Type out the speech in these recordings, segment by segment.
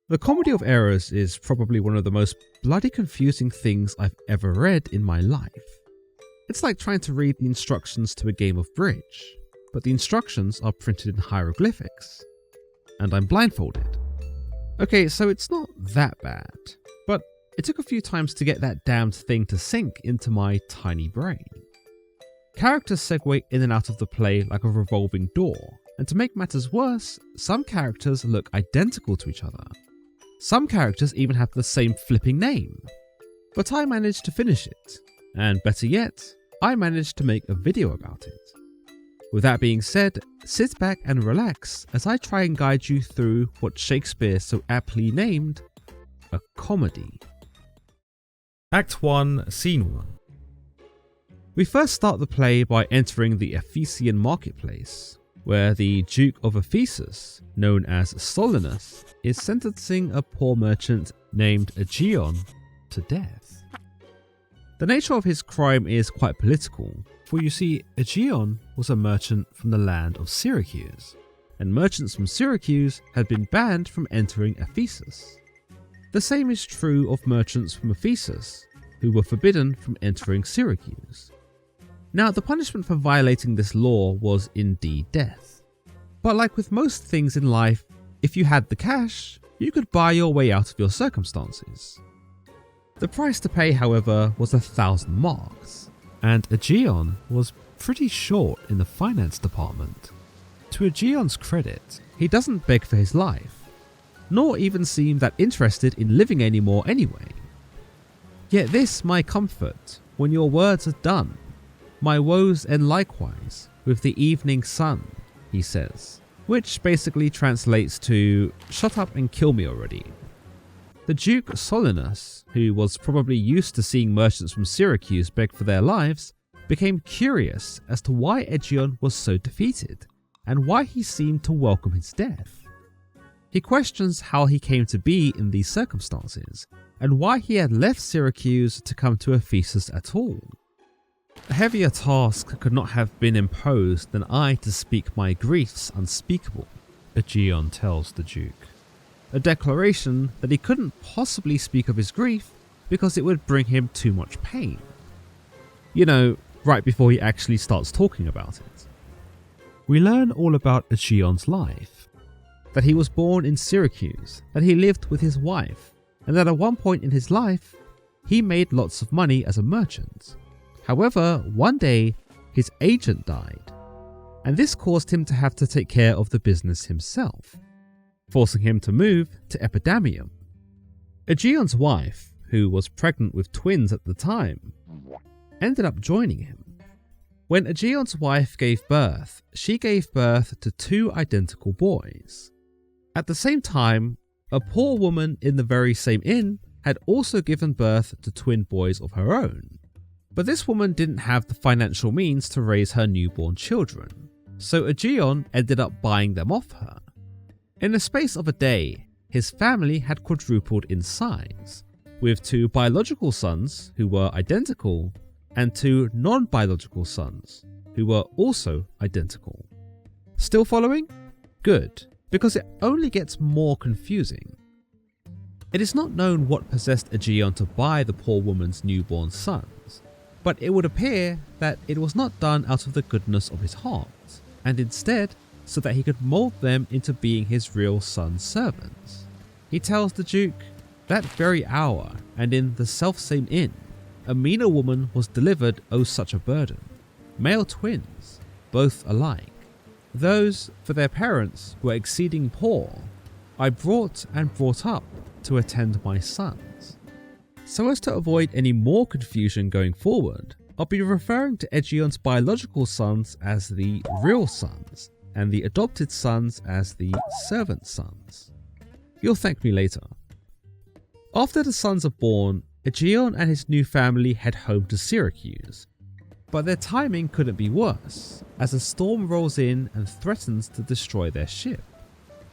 The Comedy of Errors is probably one of the most bloody confusing things I've ever read in my life. It's like trying to read the instructions to a game of bridge, but the instructions are printed in hieroglyphics, and I'm blindfolded. Okay, so it's not that bad, but it took a few times to get that damned thing to sink into my tiny brain. Characters segue in and out of the play like a revolving door, and to make matters worse, some characters look identical to each other. Some characters even have the same flipping name. But I managed to finish it, and better yet, I managed to make a video about it. With that being said, sit back and relax as I try and guide you through what Shakespeare so aptly named a comedy. Act 1, Scene 1. We first start the play by entering the Ephesian marketplace, where the Duke of Ephesus, known as Solinus, is sentencing a poor merchant named Aegeon to death. The nature of his crime is quite political, for you see, Aegeon was a merchant from the land of Syracuse, and merchants from Syracuse had been banned from entering Ephesus. The same is true of merchants from Ephesus, who were forbidden from entering Syracuse. Now, the punishment for violating this law was indeed death. But like with most things in life, if you had the cash, you could buy your way out of your circumstances. The price to pay, however, was 1,000 marks, and Aegeon was pretty short in the finance department. To Aegeon's credit, he doesn't beg for his life, nor even seem that interested in living anymore anyway. Yet this my comfort, when your words are done, my woes end likewise with the evening sun, he says, which basically translates to, shut up and kill me already. The Duke Solinus, who was probably used to seeing merchants from Syracuse beg for their lives, became curious as to why Aegeon was so defeated, and why he seemed to welcome his death. He questions how he came to be in these circumstances, and why he had left Syracuse to come to Ephesus at all. A heavier task could not have been imposed than I to speak my griefs unspeakable, Aegeon tells the Duke. A declaration that he couldn't possibly speak of his grief because it would bring him too much pain. You know, right before he actually starts talking about it. We learn all about Aegeon's life. That he was born in Syracuse, that he lived with his wife, and that at one point in his life, he made lots of money as a merchant. However, one day, his agent died, and this caused him to have to take care of the business himself, forcing him to move to Epidamium. Aegeon's wife, who was pregnant with twins at the time, ended up joining him. When Aegeon's wife gave birth, she gave birth to 2 identical boys. At the same time, a poor woman in the very same inn had also given birth to twin boys of her own. But this woman didn't have the financial means to raise her newborn children, so Aegeon ended up buying them off her. In the space of a day, his family had quadrupled in size, with 2 biological sons who were identical, and 2 non-biological sons who were also identical. Still following? Good, because it only gets more confusing. It is not known what possessed Aegeon to buy the poor woman's newborn sons, but it would appear that it was not done out of the goodness of his heart, and instead so that he could mold them into being his real son's servants. He tells the Duke, that very hour, and in the selfsame inn, a meaner woman was delivered such a burden. Male twins, both alike. Those, for their parents, were exceeding poor. I brought and brought up to attend my sons. So as to avoid any more confusion going forward, I'll be referring to Aegeon's biological sons as the real sons, and the adopted sons as the servant sons. You'll thank me later. After the sons are born, Aegeon and his new family head home to Syracuse. But their timing couldn't be worse, as a storm rolls in and threatens to destroy their ship.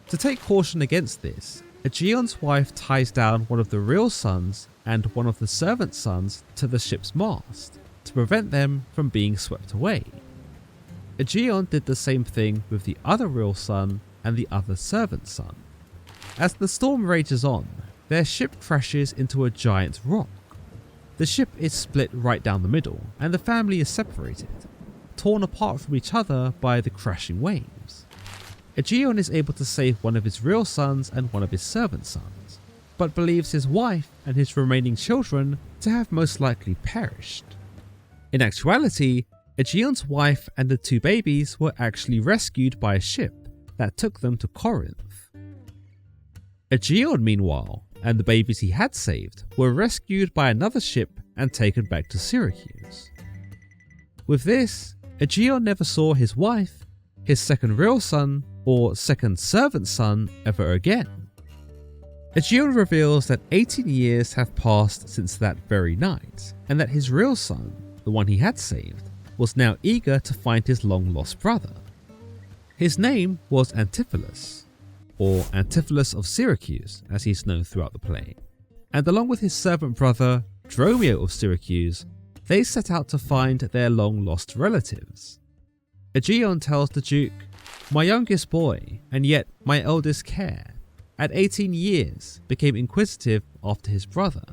To take caution against this, Aegeon's wife ties down one of the real sons and one of the servant sons to the ship's mast, to prevent them from being swept away. Aegeon did the same thing with the other real son and the other servant son. As the storm rages on, their ship crashes into a giant rock. The ship is split right down the middle, and the family is separated, torn apart from each other by the crashing waves. Aegeon is able to save one of his real sons and one of his servant sons, but believes his wife and his remaining children to have most likely perished. In actuality, Aegeon's wife and the 2 babies were actually rescued by a ship that took them to Corinth. Aegeon, meanwhile, and the babies he had saved were rescued by another ship and taken back to Syracuse. With this, Aegeon never saw his wife, his second real son, or second servant son ever again. Aegeon reveals that 18 years have passed since that very night, and that his real son, the one he had saved, was now eager to find his long-lost brother. His name was Antipholus, or Antipholus of Syracuse as he's known throughout the play, and along with his servant brother, Dromio of Syracuse, they set out to find their long-lost relatives. Aegeon tells the Duke, "My youngest boy, and yet my eldest care, at 18 years became inquisitive after his brother,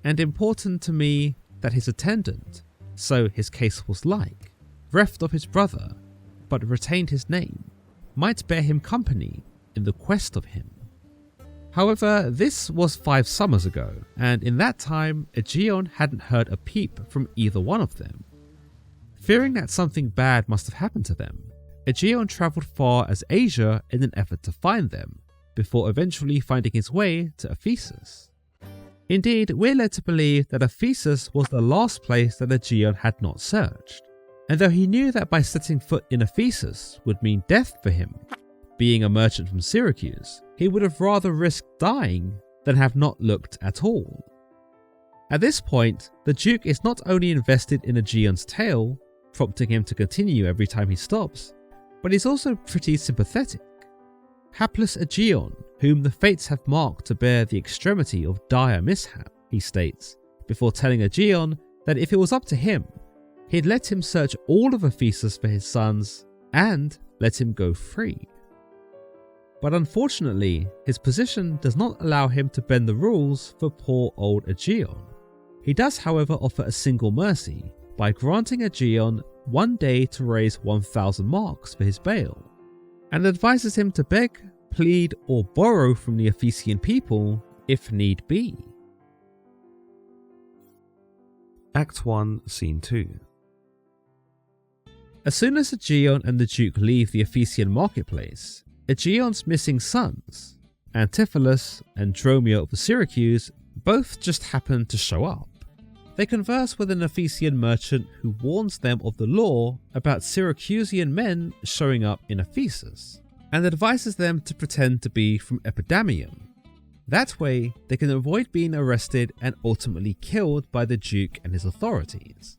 and important to me that his attendant, so his case was like, reft of his brother, but retained his name, might bear him company in the quest of him." However, this was 5 summers ago, and in that time, Aegeon hadn't heard a peep from either one of them. Fearing that something bad must have happened to them, Aegeon travelled far as Asia in an effort to find them, before eventually finding his way to Ephesus. Indeed, we're led to believe that Ephesus was the last place that Aegeon had not searched, and though he knew that by setting foot in Ephesus would mean death for him, being a merchant from Syracuse, he would have rather risked dying than have not looked at all. At this point, the Duke is not only invested in Aegeon's tale, prompting him to continue every time he stops, but he's also pretty sympathetic. Hapless Aegeon, whom the fates have marked to bear the extremity of dire mishap, he states, before telling Aegeon that if it was up to him, he'd let him search all of Ephesus for his sons and let him go free. But unfortunately, his position does not allow him to bend the rules for poor old Aegeon. He does, however, offer a single mercy by granting Aegeon 1 day to raise 1,000 marks for his bail, and advises him to beg, plead, or borrow from the Ephesian people if need be. Act 1, Scene 2. As soon as Aegeon and the Duke leave the Ephesian marketplace, Aegeon's missing sons, Antipholus and Dromio of Syracuse, both just happen to show up. They converse with an Ephesian merchant who warns them of the law about Syracusean men showing up in Ephesus, and advises them to pretend to be from Epidamium. That way, they can avoid being arrested and ultimately killed by the Duke and his authorities.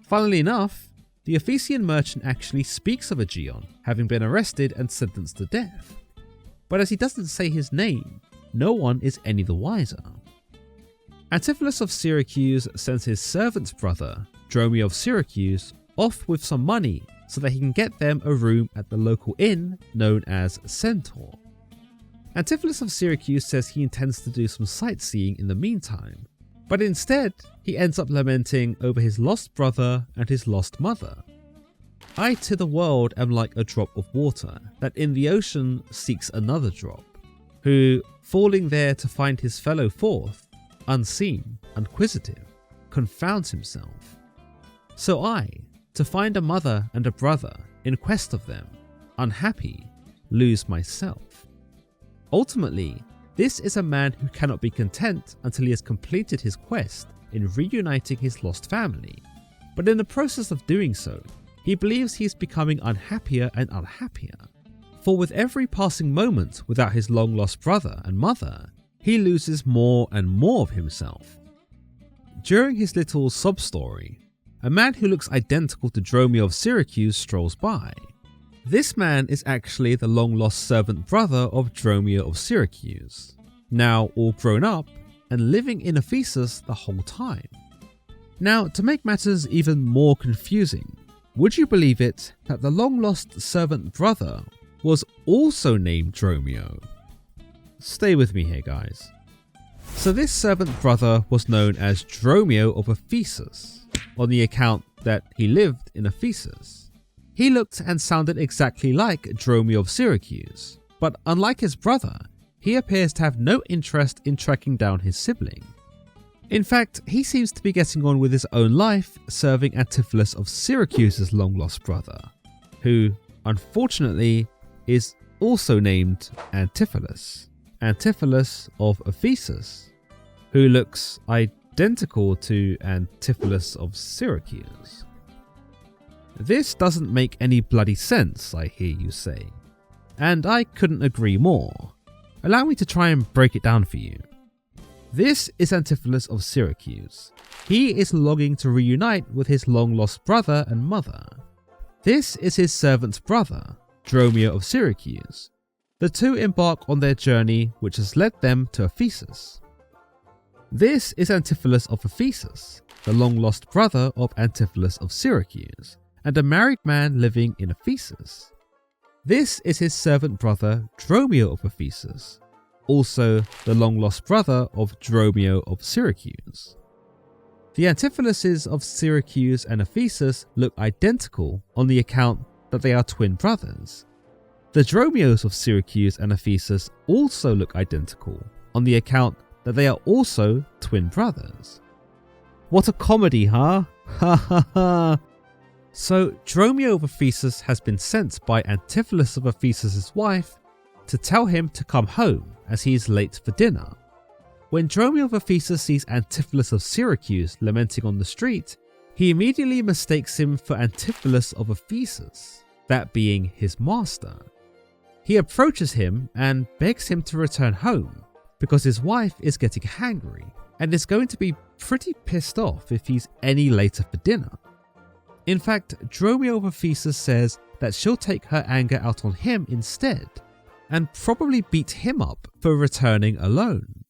Funnily enough, the Ephesian merchant actually speaks of Aegeon having been arrested and sentenced to death, but as he doesn't say his name, no one is any the wiser. Antipholus of Syracuse sends his servant's brother, Dromio of Syracuse, off with some money so that he can get them a room at the local inn known as Centaur. Antipholus of Syracuse says he intends to do some sightseeing in the meantime, but instead he ends up lamenting over his lost brother and his lost mother. "I to the world am like a drop of water that in the ocean seeks another drop, who, falling there to find his fellow forth, unseen, unquisitive, confounds himself. So I, to find a mother and a brother in quest of them, unhappy, lose myself." Ultimately, this is a man who cannot be content until he has completed his quest in reuniting his lost family, but in the process of doing so, he believes he is becoming unhappier and unhappier, for with every passing moment without his long-lost brother and mother, he loses more and more of himself. During his little sob story, a man who looks identical to Dromio of Syracuse strolls by. This man is actually the long-lost servant brother of Dromio of Syracuse, now all grown up and living in Ephesus the whole time. Now, to make matters even more confusing, would you believe it that the long-lost servant brother was also named Dromio? stay with me here, guys. So this servant brother was known as Dromio of Ephesus, on the account that he lived in Ephesus. He looked and sounded exactly like Dromio of Syracuse, but unlike his brother, he appears to have no interest in tracking down his sibling. In fact, he seems to be getting on with his own life, serving Antipholus of Syracuse's long-lost brother, who, unfortunately, is also named Antipholus. Antipholus of Ephesus, who looks identical to Antipholus of Syracuse. This doesn't make any bloody sense, I hear you say, and I couldn't agree more. Allow me to try and break it down for you. This is Antipholus of Syracuse. He is longing to reunite with his long-lost brother and mother. This is his servant's brother, Dromio of Syracuse. The two embark on their journey, which has led them to Ephesus. This is Antipholus of Ephesus, the long-lost brother of Antipholus of Syracuse, and a married man living in Ephesus. This is his servant brother, Dromio of Ephesus, also the long-lost brother of Dromio of Syracuse. The Antipholuses of Syracuse and Ephesus look identical on the account that they are twin brothers. The Dromios of Syracuse and Ephesus also look identical on the account that they are also twin brothers. What a comedy, huh? Ha ha ha! So Dromio of Ephesus has been sent by Antipholus of Ephesus' wife to tell him to come home as he is late for dinner. When Dromio of Ephesus sees Antipholus of Syracuse lamenting on the street, he immediately mistakes him for Antipholus of Ephesus, that being his master. He approaches him and begs him to return home because his wife is getting hangry and is going to be pretty pissed off if he's any later for dinner. In fact, Dromio of Ephesus says that she'll take her anger out on him instead and probably beat him up for returning alone.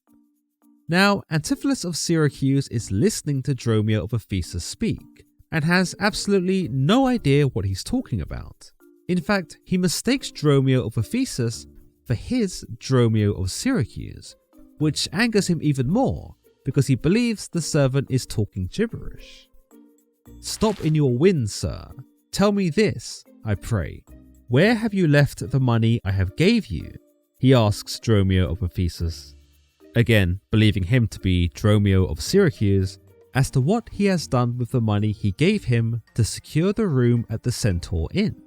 Now, Antipholus of Syracuse is listening to Dromio of Ephesus speak and has absolutely no idea what he's talking about. In fact, he mistakes Dromio of Ephesus for his Dromio of Syracuse, which angers him even more because he believes the servant is talking gibberish. Stop in your wind, sir. Tell me this, I pray. Where have you left the money I have gave you? He asks Dromio of Ephesus, again believing him to be Dromio of Syracuse, as to what he has done with the money he gave him to secure the room at the Centaur Inn.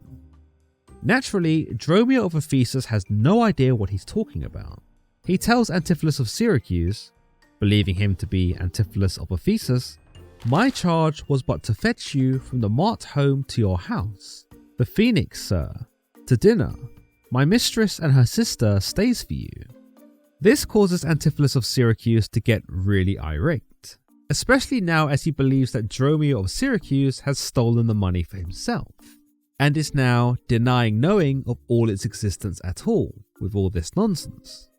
Naturally, Dromio of Ephesus has no idea what he's talking about. He tells Antipholus of Syracuse, believing him to be Antipholus of Ephesus, my charge was but to fetch you from the mart home to your house, the Phoenix, sir, to dinner. My mistress and her sister stays for you. This causes Antipholus of Syracuse to get really irate, especially now as he believes that Dromio of Syracuse has stolen the money for himself, and is now denying knowing of all its existence at all with all this nonsense.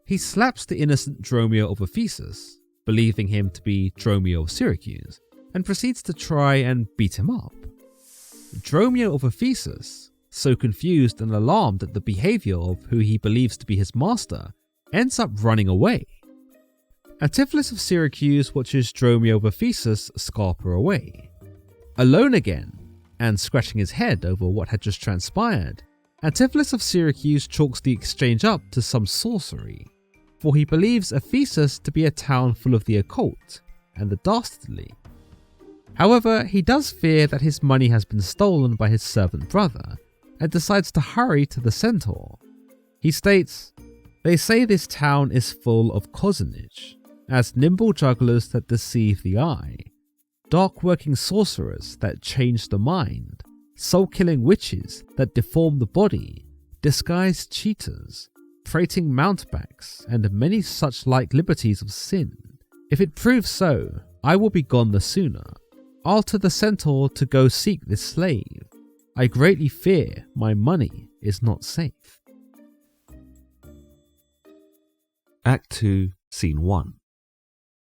He slaps the innocent Dromio of Ephesus, believing him to be Dromio of Syracuse, and proceeds to try and beat him up. Dromio of Ephesus, so confused and alarmed at the behaviour of who he believes to be his master, ends up running away. Antipholus of Syracuse watches Dromio of Ephesus scarper away. Alone again, and scratching his head over what had just transpired, Antipholus of Syracuse chalks the exchange up to some sorcery, for he believes Ephesus to be a town full of the occult and the dastardly. However, he does fear that his money has been stolen by his servant brother, and decides to hurry to the Centaur. He states, they say this town is full of cozenage, as nimble jugglers that deceive the eye, dark-working sorcerers that change the mind, soul-killing witches that deform the body, disguised cheaters, prating mountebanks, and many such like liberties of sin. If it proves so, I will be gone the sooner. I'll to the Centaur to go seek this slave. I greatly fear my money is not safe. Act 2, Scene 1.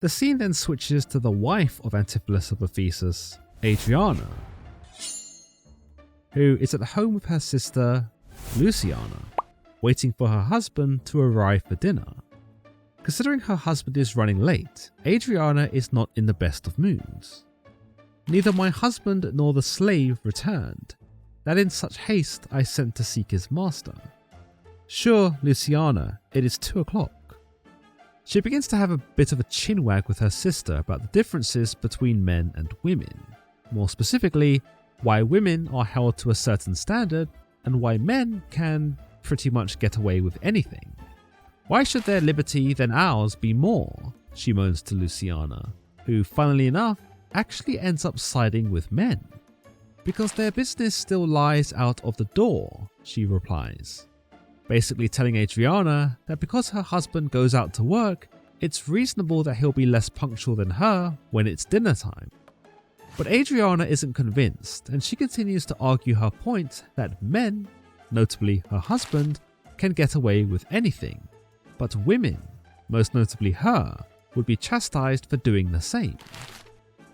The scene then switches to the wife of Antipholus of Ephesus, Adriana, who is at home with her sister, Luciana. waiting for her husband to arrive for dinner. Considering her husband is running late, Adriana is not in the best of moods. Neither my husband nor the slave returned, that in such haste I sent to seek his master. Sure, Luciana, it is 2 o'clock. She begins to have a bit of a chinwag with her sister about the differences between men and women. More specifically, why women are held to a certain standard and why men can pretty much get away with anything. Why should their liberty than ours be more? She moans to Luciana, who, funnily enough, actually ends up siding with men. Because their business still lies out of the door, she replies. Basically telling Adriana that because her husband goes out to work, it's reasonable that he'll be less punctual than her when it's dinner time. But Adriana isn't convinced, and she continues to argue her point that men, notably her husband, can get away with anything, but women, most notably her, would be chastised for doing the same.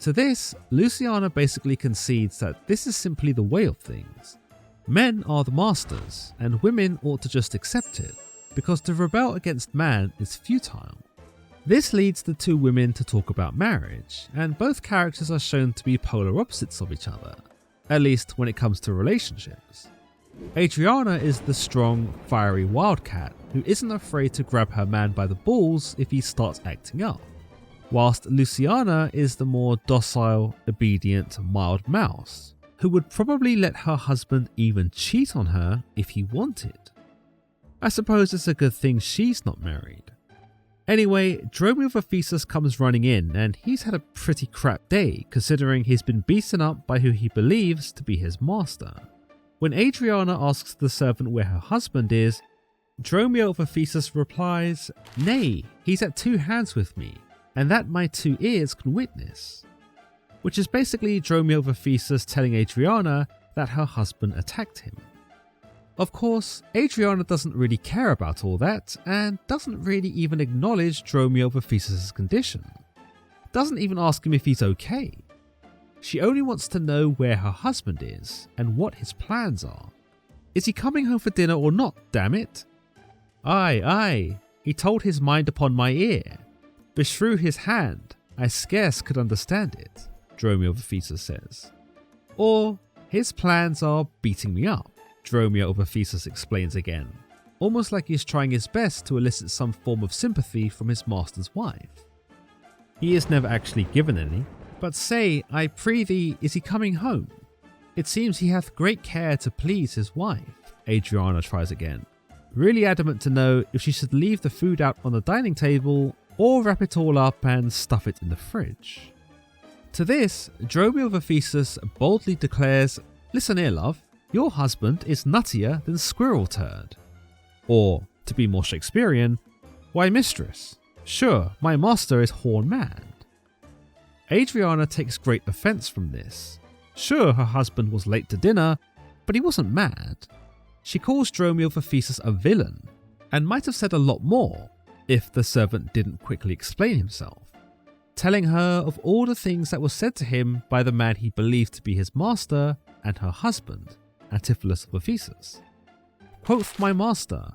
To this, Luciana basically concedes that this is simply the way of things. Men are the masters, and women ought to just accept it, because to rebel against man is futile. This leads the two women to talk about marriage, and both characters are shown to be polar opposites of each other, at least when it comes to relationships. Adriana is the strong, fiery wildcat who isn't afraid to grab her man by the balls if he starts acting up, whilst Luciana is the more docile, obedient, mild mouse, who would probably let her husband even cheat on her if he wanted. I suppose it's a good thing she's not married. Anyway, Dromio of Ephesus comes running in, and he's had a pretty crap day considering he's been beaten up by who he believes to be his master. When Adriana asks the servant where her husband is, Dromio of Ephesus replies, "Nay, he's at 2 hands with me, and that my 2 ears can witness." Which is basically Dromio of Ephesus telling Adriana that her husband attacked him. Of course, Adriana doesn't really care about all that, and doesn't really even acknowledge Dromio of Ephesus' condition. Doesn't even ask him if he's okay. She only wants to know where her husband is, and what his plans are. Is he coming home for dinner or not, damn it? Aye, he told his mind upon my ear. Beshrew his hand, I scarce could understand it, Dromio of Ephesus says. Or, his plans are beating me up, Dromio of Ephesus explains again, almost like he's trying his best to elicit some form of sympathy from his master's wife. He is never actually given any, but say, I pray thee, is he coming home? It seems he hath great care to please his wife, Adriana tries again, really adamant to know if she should leave the food out on the dining table or wrap it all up and stuff it in the fridge. To this, Dromio of Ephesus boldly declares, "Listen here, love, your husband is nuttier than squirrel turd." Or, to be more Shakespearean, "Why, mistress, sure, my master is horn mad." Adriana takes great offence from this. Sure, her husband was late to dinner, but he wasn't mad. She calls Dromio of Ephesus a villain, and might have said a lot more if the servant didn't quickly explain himself, telling her of all the things that were said to him by the man he believed to be his master and her husband, Antipholus of Ephesus. Quoth my master,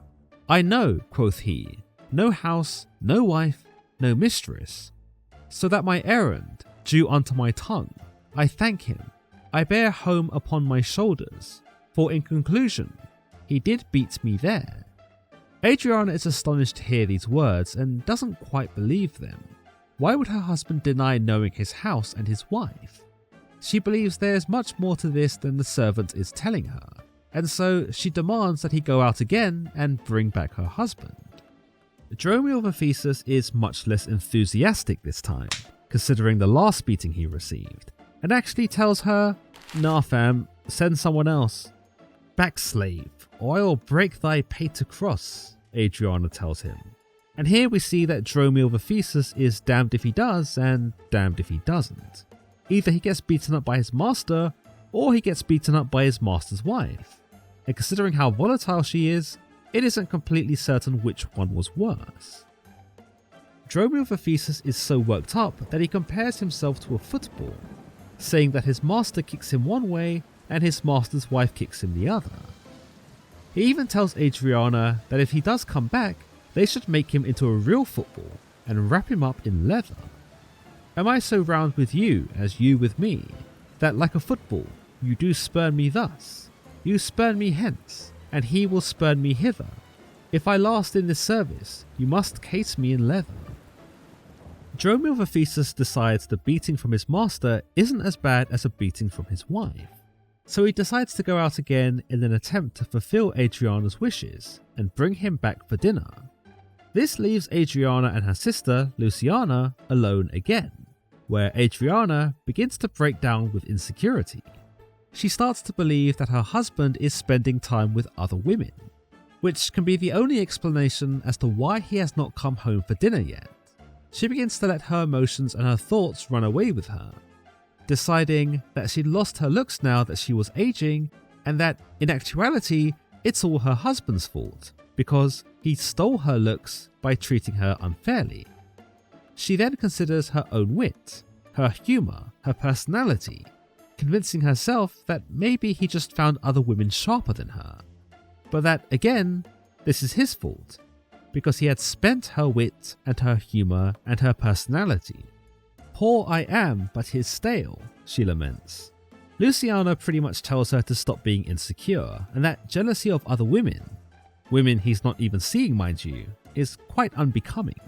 "I know," quoth he, "no house, no wife, no mistress, so that my errand, due unto my tongue, I thank him, I bear home upon my shoulders, for in conclusion, he did beat me there." Adriana is astonished to hear these words and doesn't quite believe them. Why would her husband deny knowing his house and his wife? She believes there's much more to this than the servant is telling her, and so she demands that he go out again and bring back her husband. Dromio of Ephesus is much less enthusiastic this time, considering the last beating he received, and actually tells her, "Nah fam, send someone else." "Back slave, or I will break thy pater cross," Adriana tells him. And here we see that Dromio of Ephesus is damned if he does and damned if he doesn't. Either he gets beaten up by his master, or he gets beaten up by his master's wife. And considering how volatile she is, it isn't completely certain which one was worse. Dromio of Ephesus is so worked up that he compares himself to a football, saying that his master kicks him one way and his master's wife kicks him the other. He even tells Adriana that if he does come back, they should make him into a real football and wrap him up in leather. Am I so round with you as you with me, that like a football you do spurn me thus? You spurn me hence, and he will spurn me hither. If I last in this service, you must case me in leather. Dromio of Ephesus decides the beating from his master isn't as bad as a beating from his wife, so he decides to go out again in an attempt to fulfill Adriana's wishes and bring him back for dinner. This leaves Adriana and her sister, Luciana, alone again, where Adriana begins to break down with insecurity. She starts to believe that her husband is spending time with other women, which can be the only explanation as to why he has not come home for dinner yet. She begins to let her emotions and her thoughts run away with her, deciding that she'd lost her looks now that she was aging, and that in actuality it's all her husband's fault because he stole her looks by treating her unfairly. She then considers her own wit, her humour, her personality, convincing herself that maybe he just found other women sharper than her. But that, again, this is his fault, because he had spent her wit and her humour and her personality. Poor I am, but he's stale, she laments. Luciana pretty much tells her to stop being insecure, and that jealousy of other women he's not even seeing mind you, is quite unbecoming.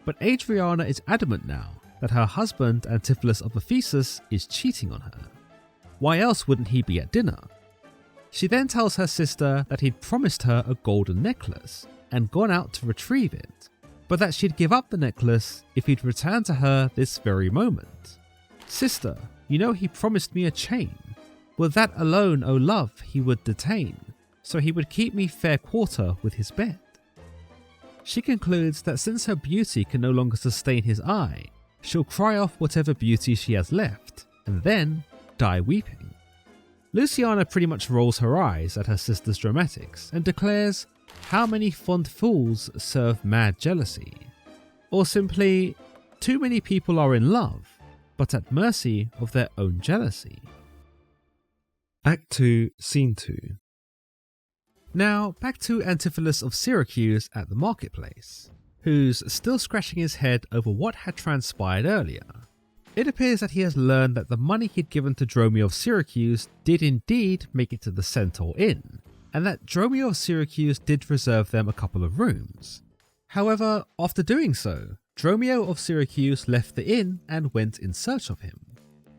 But Adriana is adamant now that her husband Antipholus of Ephesus is cheating on her. Why else wouldn't he be at dinner? She then tells her sister that he'd promised her a golden necklace and gone out to retrieve it, but that she'd give up the necklace if he'd return to her this very moment. Sister, you know he promised me a chain. With that alone, O love, he would detain, so he would keep me fair quarter with his bed. She concludes that since her beauty can no longer sustain his eye, she'll cry off whatever beauty she has left, and then die weeping. Luciana pretty much rolls her eyes at her sister's dramatics and declares, "How many fond fools serve mad jealousy?" Or simply, too many people are in love, but at mercy of their own jealousy. Act 2, Scene 2. Now, back to Antipholus of Syracuse at the marketplace, who's still scratching his head over what had transpired earlier. It appears that he has learned that the money he'd given to Dromio of Syracuse did indeed make it to the Centaur Inn, and that Dromio of Syracuse did reserve them a couple of rooms. However, after doing so, Dromio of Syracuse left the inn and went in search of him.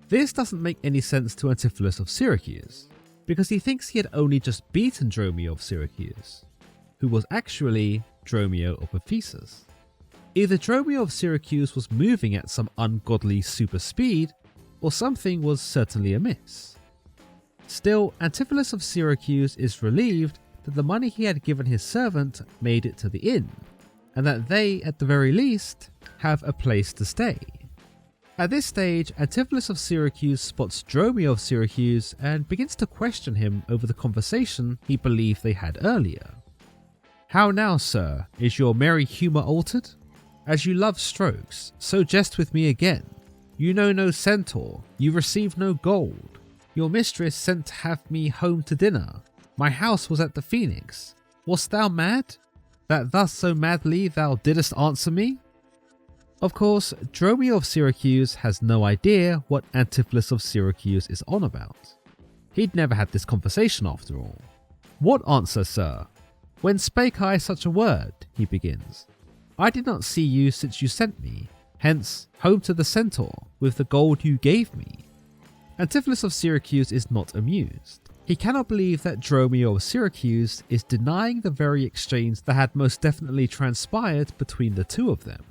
This doesn't make any sense to Antipholus of Syracuse, because he thinks he had only just beaten Dromio of Syracuse, who was actually Dromio of Ephesus. Either Dromio of Syracuse was moving at some ungodly super speed, or something was certainly amiss. Still, Antipholus of Syracuse is relieved that the money he had given his servant made it to the inn, and that they, at the very least, have a place to stay. At this stage, Antipholus of Syracuse spots Dromio of Syracuse and begins to question him over the conversation he believed they had earlier. "How now, sir, is your merry humour altered? As you love strokes, so jest with me again. You know no centaur, you receive no gold. Your mistress sent to have me home to dinner. My house was at the Phoenix. Wast thou mad, that thus so madly thou didst answer me?" Of course, Dromio of Syracuse has no idea what Antipholus of Syracuse is on about. He'd never had this conversation after all. "What answer, sir? When spake I such a word?" he begins. "I did not see you since you sent me, hence home to the Centaur with the gold you gave me." Antipholus of Syracuse is not amused. He cannot believe that Dromio of Syracuse is denying the very exchange that had most definitely transpired between the two of them.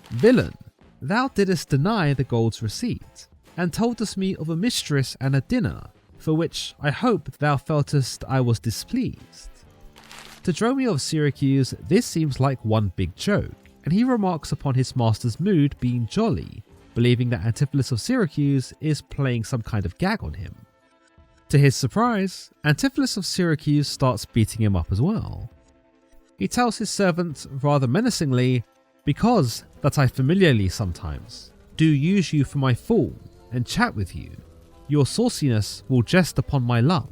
"Villain, thou didst deny the gold's receipt, and toldest me of a mistress and a dinner, for which I hope thou feltest I was displeased." To Dromio of Syracuse, this seems like one big joke, and he remarks upon his master's mood being jolly, believing that Antipholus of Syracuse is playing some kind of gag on him. To his surprise, Antipholus of Syracuse starts beating him up as well. He tells his servant rather menacingly, "Because that I familiarly sometimes do use you for my fool and chat with you, your sauciness will jest upon my love.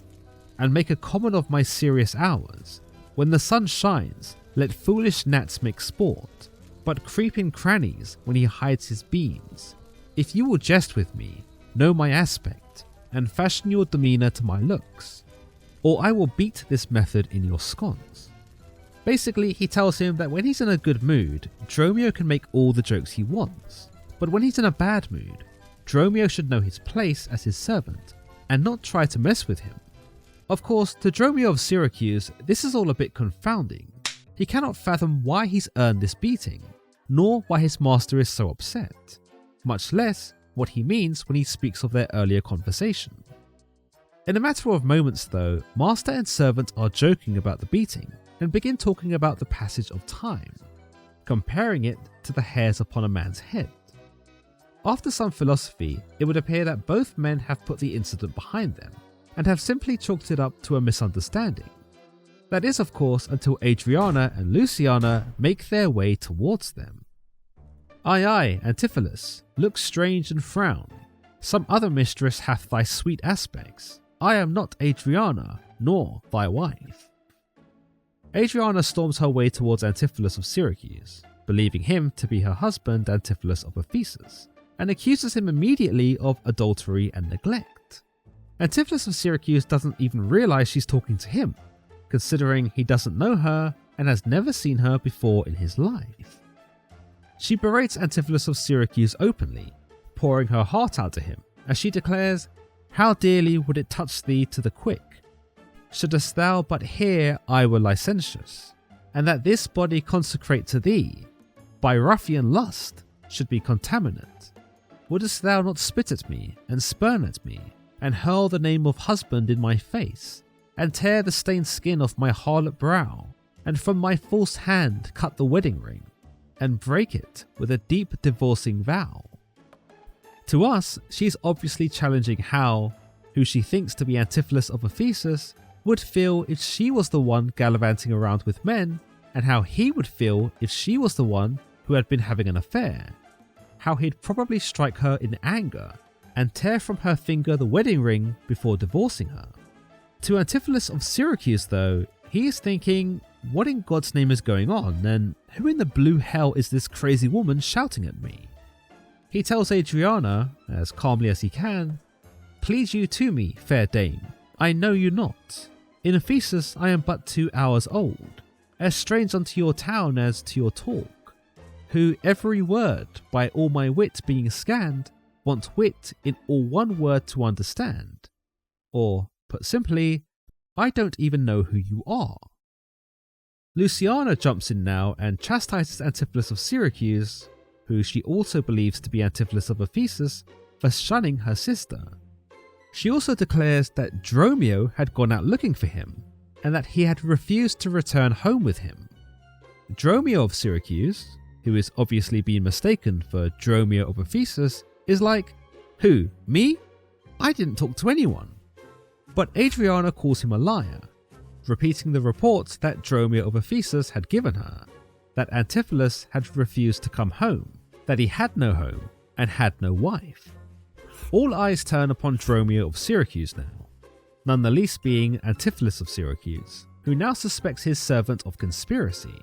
and make a common of my serious hours. When the sun shines, let foolish gnats make sport, but creep in crannies when he hides his beams. If you will jest with me, know my aspect, and fashion your demeanour to my looks, or I will beat this method in your sconce. Basically, he tells him that when he's in a good mood, Dromio can make all the jokes he wants, but when he's in a bad mood, Dromio should know his place as his servant and not try to mess with him. Of course, to Dromio of Syracuse, this is all a bit confounding. He cannot fathom why he's earned this beating, nor why his master is so upset, much less what he means when he speaks of their earlier conversation. In a matter of moments though, master and servant are joking about the beating and begin talking about the passage of time, comparing it to the hairs upon a man's head. After some philosophy, it would appear that both men have put the incident behind them and have simply chalked it up to a misunderstanding. That is, of course, until Adriana and Luciana make their way towards them. Aye, Antipholus, look strange and frown. Some other mistress hath thy sweet aspects. I am not Adriana, nor thy wife. Adriana storms her way towards Antipholus of Syracuse, believing him to be her husband Antipholus of Ephesus, and accuses him immediately of adultery and neglect. Antipholus of Syracuse doesn't even realise she's talking to him, considering he doesn't know her and has never seen her before in his life. She berates Antipholus of Syracuse openly, pouring her heart out to him, as she declares, "How dearly would it touch thee to the quick, shouldest thou but hear I were licentious, and that this body consecrate to thee, by ruffian lust, should be contaminate. Wouldest thou not spit at me, and spurn at me, and hurl the name of husband in my face, and tear the stained skin off my harlot brow, and from my false hand cut the wedding ring, and break it with a deep divorcing vow?" To us, she's obviously challenging how, who she thinks to be Antipholus of Ephesus, would feel if she was the one gallivanting around with men, and how he would feel if she was the one who had been having an affair. How he'd probably strike her in anger and tear from her finger the wedding ring before divorcing her. To Antipholus of Syracuse though, he is thinking, what in God's name is going on, and who in the blue hell is this crazy woman shouting at me? He tells Adriana, as calmly as he can, "Please you to me, fair dame, I know you not. In Ephesus I am but 2 hours old, as strange unto your town as to your talk, who every word, by all my wit being scanned, want wit in all one word to understand. Or, put simply, I don't even know who you are." Luciana jumps in now and chastises Antipholus of Syracuse, who she also believes to be Antipholus of Ephesus, for shunning her sister. She also declares that Dromio had gone out looking for him, and that he had refused to return home with him. Dromio of Syracuse, who is obviously being mistaken for Dromio of Ephesus, is like, "Who, me? I didn't talk to anyone." But Adriana calls him a liar, repeating the reports that Dromio of Ephesus had given her, that Antipholus had refused to come home, that he had no home and had no wife. All eyes turn upon Dromio of Syracuse now, none the least being Antipholus of Syracuse, who now suspects his servant of conspiracy.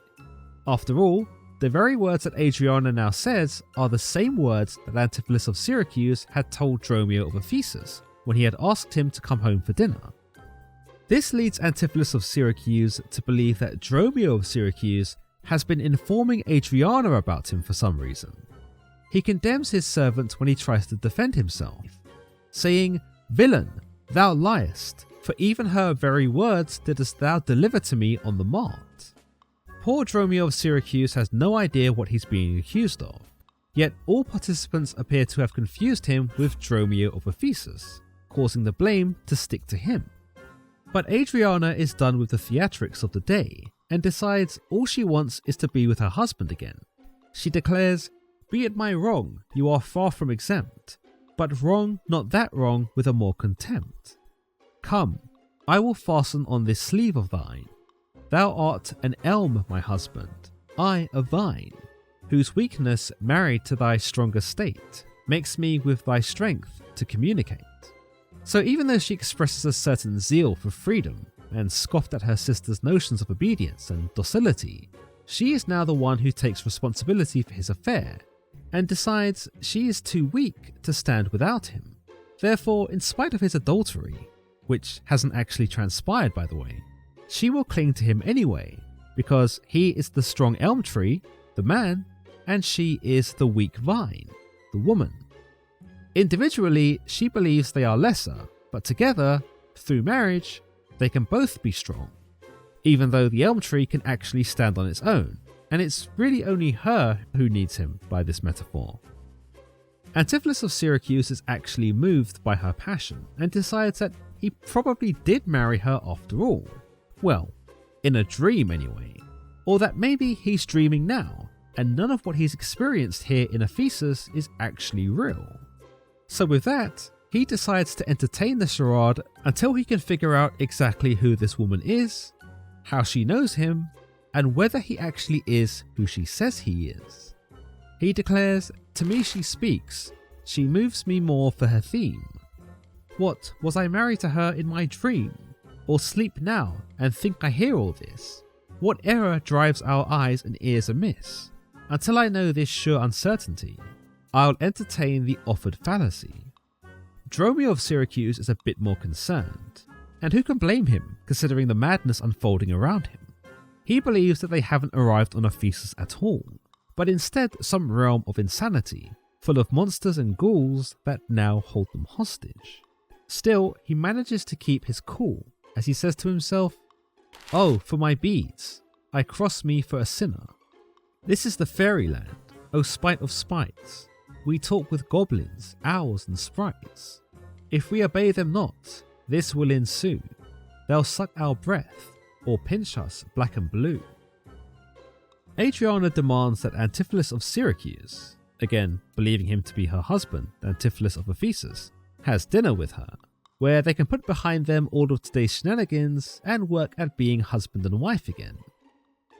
After all, the very words that Adriana now says are the same words that Antipholus of Syracuse had told Dromio of Ephesus when he had asked him to come home for dinner. This leads Antipholus of Syracuse to believe that Dromio of Syracuse has been informing Adriana about him for some reason. He condemns his servant when he tries to defend himself, saying, "Villain, thou liest, for even her very words didst thou deliver to me on the mart." Poor Dromio of Syracuse has no idea what he's being accused of, yet all participants appear to have confused him with Dromio of Ephesus, causing the blame to stick to him. But Adriana is done with the theatrics of the day and decides all she wants is to be with her husband again. She declares, "Be it my wrong, you are far from exempt, but wrong not that wrong with a more contempt. Come, I will fasten on this sleeve of thine. Thou art an elm, my husband, I a vine, whose weakness married to thy stronger state makes me with thy strength to communicate." So even though she expresses a certain zeal for freedom and scoffed at her sister's notions of obedience and docility, she is now the one who takes responsibility for his affair and decides she is too weak to stand without him. Therefore, in spite of his adultery, which hasn't actually transpired by the way, she will cling to him anyway because he is the strong elm tree, the man, and she is the weak vine, the woman. Individually, she believes they are lesser, but together, through marriage, they can both be strong, even though the elm tree can actually stand on its own, and it's really only her who needs him by this metaphor. Antipholus of Syracuse is actually moved by her passion and decides that he probably did marry her after all. Well, in a dream anyway, or that maybe he's dreaming now, and none of what he's experienced here in Ephesus is actually real. So with that, he decides to entertain the charade until he can figure out exactly who this woman is, how she knows him, and whether he actually is who she says he is. He declares, "To me she speaks, she moves me more for her theme. What, was I married to her in my dream? Or sleep now and think I hear all this? What error drives our eyes and ears amiss? Until I know this sure uncertainty, I'll entertain the offered fallacy." Dromio of Syracuse is a bit more concerned, and who can blame him considering the madness unfolding around him? He believes that they haven't arrived on Ephesus at all, but instead some realm of insanity, full of monsters and ghouls that now hold them hostage. Still, he manages to keep his cool as he says to himself, "Oh, for my beads, I cross me for a sinner. This is the fairyland, oh spite of spites. We talk with goblins, owls and sprites. If we obey them not, this will ensue. They'll suck our breath, or pinch us black and blue." Adriana demands that Antipholus of Syracuse, again believing him to be her husband, Antipholus of Ephesus, has dinner with her, where they can put behind them all of today's shenanigans and work at being husband and wife again.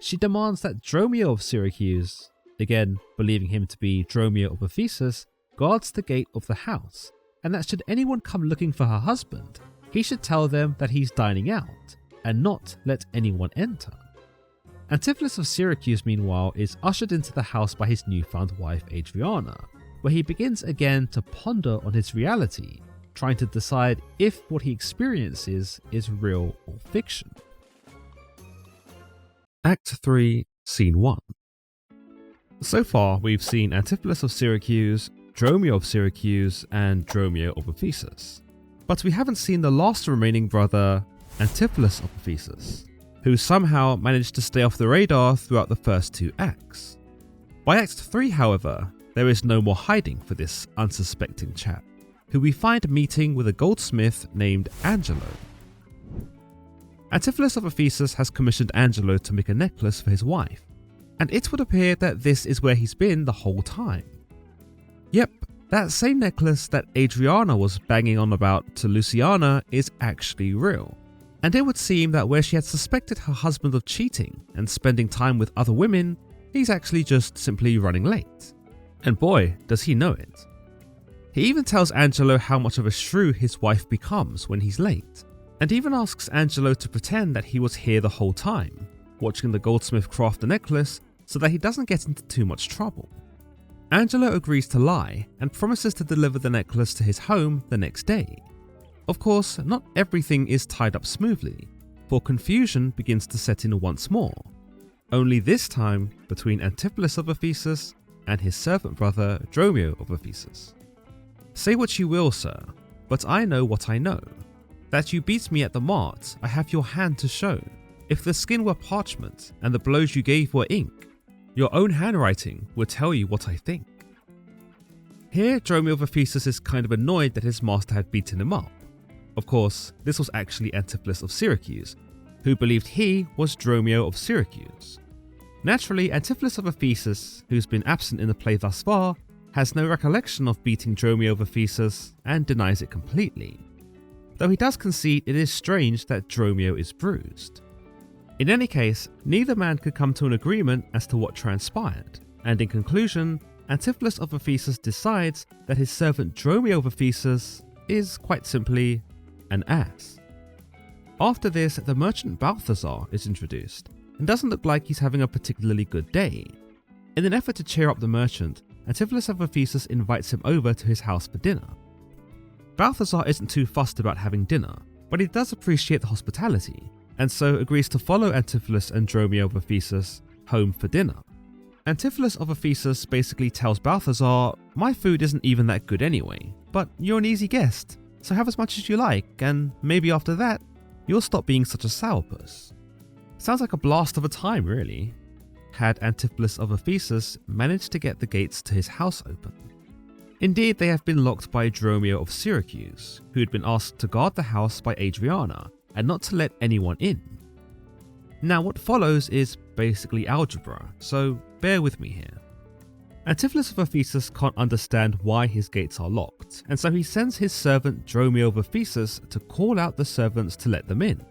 She demands that Dromio of Syracuse, again believing him to be Dromio of Ephesus, guards the gate of the house, and that should anyone come looking for her husband, he should tell them that he's dining out, and not let anyone enter. Antipholus of Syracuse, meanwhile, is ushered into the house by his newfound wife Adriana, where he begins again to ponder on his reality, trying to decide if what he experiences is real or fiction. Act 3, Scene 1. So far, we've seen Antipholus of Syracuse, Dromio of Syracuse, and Dromio of Ephesus. But we haven't seen the last remaining brother, Antipholus of Ephesus, who somehow managed to stay off the radar throughout the first two acts. By Act 3, however, there is no more hiding for this unsuspecting chap, who we find meeting with a goldsmith named Angelo. Antipholus of Ephesus has commissioned Angelo to make a necklace for his wife, and it would appear that this is where he's been the whole time. Yep, that same necklace that Adriana was banging on about to Luciana is actually real. And it would seem that where she had suspected her husband of cheating and spending time with other women, he's actually just simply running late. And boy, does he know it. He even tells Angelo how much of a shrew his wife becomes when he's late, and even asks Angelo to pretend that he was here the whole time, watching the goldsmith craft the necklace so that he doesn't get into too much trouble. Angelo agrees to lie and promises to deliver the necklace to his home the next day. Of course, not everything is tied up smoothly, for confusion begins to set in once more, only this time between Antipholus of Ephesus and his servant brother Dromio of Ephesus. "Say what you will, sir, but I know what I know. That you beat me at the mart, I have your hand to show. If the skin were parchment and the blows you gave were ink, your own handwriting would tell you what I think." Here, Dromio of Ephesus is kind of annoyed that his master had beaten him up. Of course, this was actually Antipholus of Syracuse, who believed he was Dromio of Syracuse. Naturally, Antipholus of Ephesus, who's been absent in the play thus far, has no recollection of beating Dromio of Ephesus and denies it completely, though he does concede it is strange that Dromio is bruised. In any case, neither man could come to an agreement as to what transpired, and in conclusion, Antipholus of Ephesus decides that his servant Dromio of Ephesus is quite simply an ass. After this, the merchant Balthazar is introduced and doesn't look like he's having a particularly good day. In an effort to cheer up the merchant, Antipholus of Ephesus invites him over to his house for dinner. Balthazar isn't too fussed about having dinner, but he does appreciate the hospitality, and so agrees to follow Antipholus and Dromio of Ephesus home for dinner. Antipholus of Ephesus basically tells Balthazar, "My food isn't even that good anyway, but you're an easy guest, so have as much as you like, and maybe after that, you'll stop being such a sourpuss." Sounds like a blast of a time, really. Had Antipholus of Ephesus managed to get the gates to his house open. Indeed, they have been locked by Dromio of Syracuse, who had been asked to guard the house by Adriana and not to let anyone in. Now, what follows is basically algebra, so bear with me here. Antipholus of Ephesus can't understand why his gates are locked, and so he sends his servant Dromio of Ephesus to call out the servants to let them in.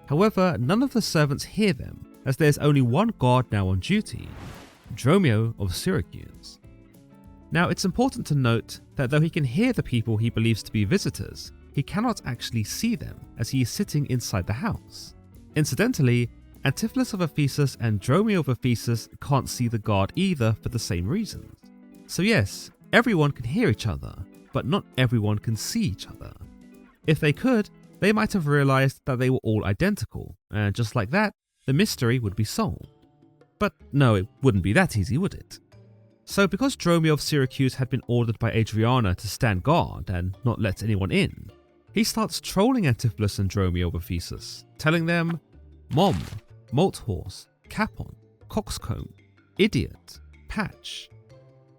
However, none of the servants hear them, as there's only one guard now on duty, Dromio of Syracuse. Now, it's important to note that though he can hear the people he believes to be visitors, he cannot actually see them, as he is sitting inside the house. Incidentally, Antipholus of Ephesus and Dromio of Ephesus can't see the guard either for the same reasons. So yes, everyone can hear each other, but not everyone can see each other. If they could, they might have realized that they were all identical, and just like that, the mystery would be solved. But no, it wouldn't be that easy, would it? So because Dromio of Syracuse had been ordered by Adriana to stand guard and not let anyone in, he starts trolling Antipholus and Dromio of Ephesus, telling them, "Mom, malt horse, capon, coxcomb, idiot, patch.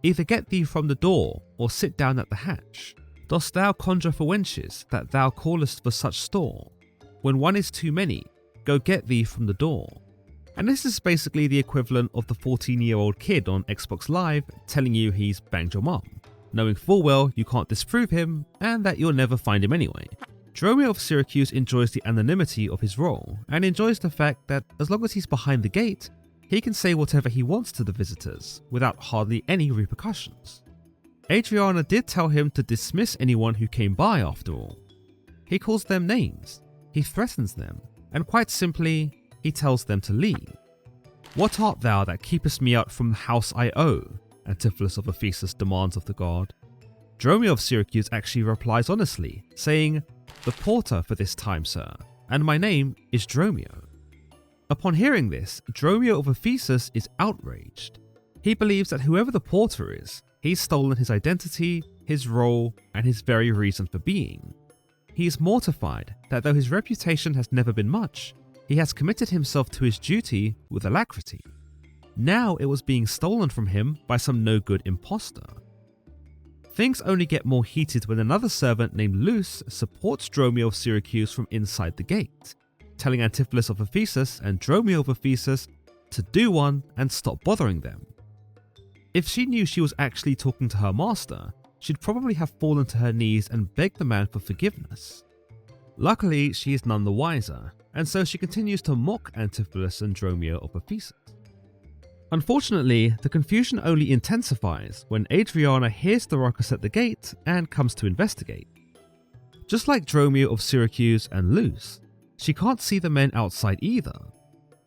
Either get thee from the door, or sit down at the hatch. Dost thou conjure for wenches, that thou callest for such store? When one is too many, go get thee from the door." And this is basically the equivalent of the 14-year-old kid on Xbox Live telling you he's banged your mum, knowing full well you can't disprove him and that you'll never find him anyway. Dromio of Syracuse enjoys the anonymity of his role and enjoys the fact that as long as he's behind the gate, he can say whatever he wants to the visitors without hardly any repercussions. Adriana did tell him to dismiss anyone who came by after all. He calls them names, he threatens them, and quite simply, he tells them to leave. "What art thou that keepest me out from the house I owe?" Antipholus of Ephesus demands of the guard. Dromio of Syracuse actually replies honestly, saying, "The porter for this time, sir, and my name is Dromio." Upon hearing this, Dromio of Ephesus is outraged. He believes that whoever the porter is, he's stolen his identity, his role, and his very reason for being. He is mortified that though his reputation has never been much, he has committed himself to his duty with alacrity. Now it was being stolen from him by some no-good imposter. Things only get more heated when another servant named Luce supports Dromio of Syracuse from inside the gate, telling Antipholus of Ephesus and Dromio of Ephesus to do one and stop bothering them. If she knew she was actually talking to her master, she'd probably have fallen to her knees and begged the man for forgiveness. Luckily, she is none the wiser, and so she continues to mock Antipholus and Dromio of Ephesus. Unfortunately, the confusion only intensifies when Adriana hears the ruckus at the gate and comes to investigate. Just like Dromio of Syracuse and Luce, she can't see the men outside either.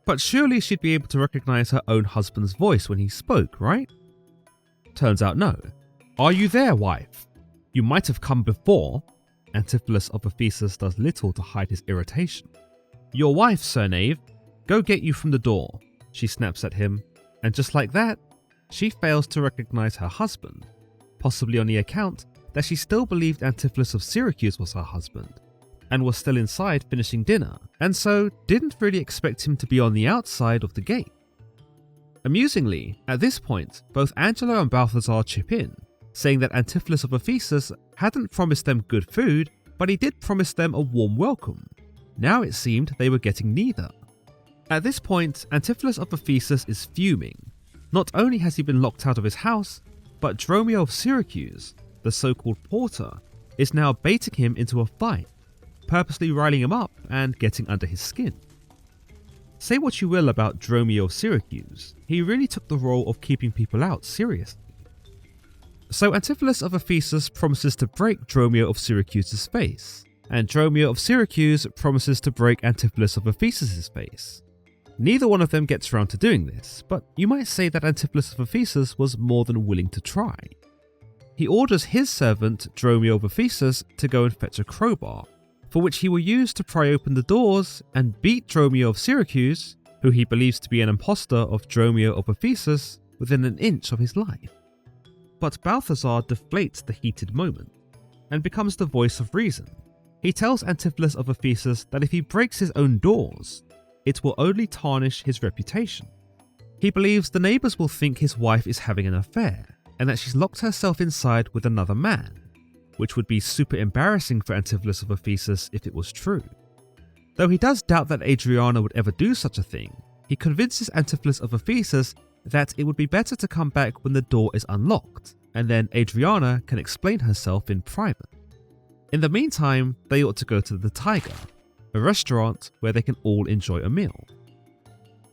But surely she'd be able to recognize her own husband's voice when he spoke, right? Turns out no. "Are you there, wife? You might have come before." Antipholus of Ephesus does little to hide his irritation. "Your wife, sir knave, go get you from the door," she snaps at him, and just like that, she fails to recognize her husband, possibly on the account that she still believed Antipholus of Syracuse was her husband, and was still inside finishing dinner, and so didn't really expect him to be on the outside of the gate. Amusingly, at this point, both Angelo and Balthazar chip in, saying that Antipholus of Ephesus hadn't promised them good food, but he did promise them a warm welcome. Now it seemed they were getting neither. At this point, Antipholus of Ephesus is fuming. Not only has he been locked out of his house, but Dromio of Syracuse, the so-called porter, is now baiting him into a fight, purposely riling him up and getting under his skin. Say what you will about Dromio of Syracuse, he really took the role of keeping people out seriously. So Antipholus of Ephesus promises to break Dromio of Syracuse's face, and Dromio of Syracuse promises to break Antipholus of Ephesus' face. Neither one of them gets around to doing this, but you might say that Antipholus of Ephesus was more than willing to try. He orders his servant, Dromio of Ephesus, to go and fetch a crowbar, for which he will use to pry open the doors and beat Dromio of Syracuse, who he believes to be an impostor of Dromio of Ephesus, within an inch of his life. But Balthazar deflates the heated moment, and becomes the voice of reason. He tells Antipholus of Ephesus that if he breaks his own doors, it will only tarnish his reputation. He believes the neighbours will think his wife is having an affair, and that she's locked herself inside with another man, which would be super embarrassing for Antipholus of Ephesus if it was true. Though he does doubt that Adriana would ever do such a thing, he convinces Antipholus of Ephesus that it would be better to come back when the door is unlocked, and then Adriana can explain herself in private. In the meantime, they ought to go to the Tiger, a restaurant where they can all enjoy a meal.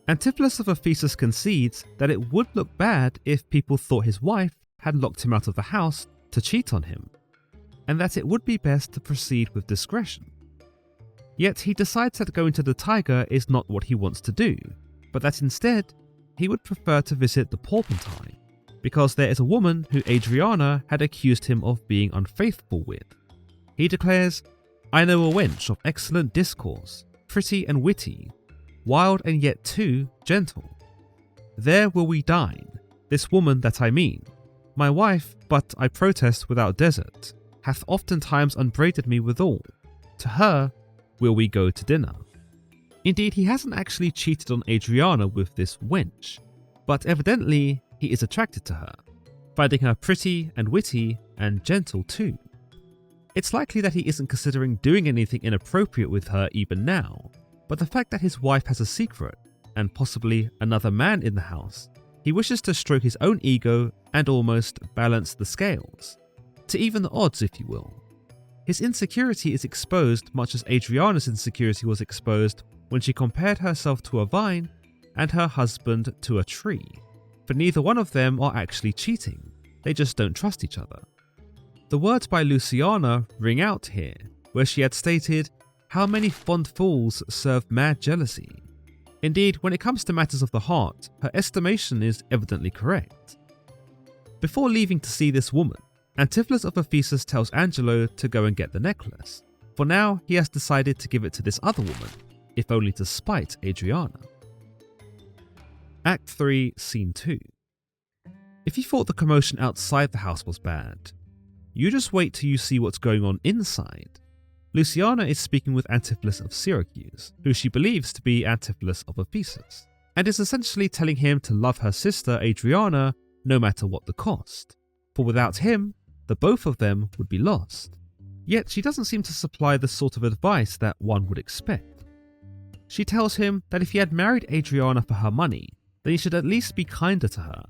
Antipholus of Ephesus concedes that it would look bad if people thought his wife had locked him out of the house to cheat on him, and that it would be best to proceed with discretion. Yet he decides that going to the Tiger is not what he wants to do, but that instead, he would prefer to visit the Porpentine, because there is a woman who Adriana had accused him of being unfaithful with. He declares, "I know a wench of excellent discourse, pretty and witty, wild and yet too gentle. There will we dine, this woman that I mean. My wife, but I protest without desert, hath oftentimes upbraided me withal. To her will we go to dinner." Indeed, he hasn't actually cheated on Adriana with this wench, but evidently he is attracted to her, finding her pretty and witty and gentle too. It's likely that he isn't considering doing anything inappropriate with her even now, but the fact that his wife has a secret, and possibly another man in the house, he wishes to stroke his own ego and almost balance the scales, to even the odds if you will. His insecurity is exposed much as Adriana's insecurity was exposed when she compared herself to a vine and her husband to a tree, for neither one of them are actually cheating, they just don't trust each other. The words by Luciana ring out here, where she had stated, "How many fond fools serve mad jealousy?" Indeed, when it comes to matters of the heart, her estimation is evidently correct. Before leaving to see this woman, Antipholus of Ephesus tells Angelo to go and get the necklace. For now, he has decided to give it to this other woman, if only to spite Adriana. Act 3, Scene 2. If you thought the commotion outside the house was bad, you just wait till you see what's going on inside. Luciana is speaking with Antipholus of Syracuse, who she believes to be Antipholus of Ephesus, and is essentially telling him to love her sister Adriana no matter what the cost, for without him, the both of them would be lost. Yet she doesn't seem to supply the sort of advice that one would expect. She tells him that if he had married Adriana for her money, then he should at least be kinder to her,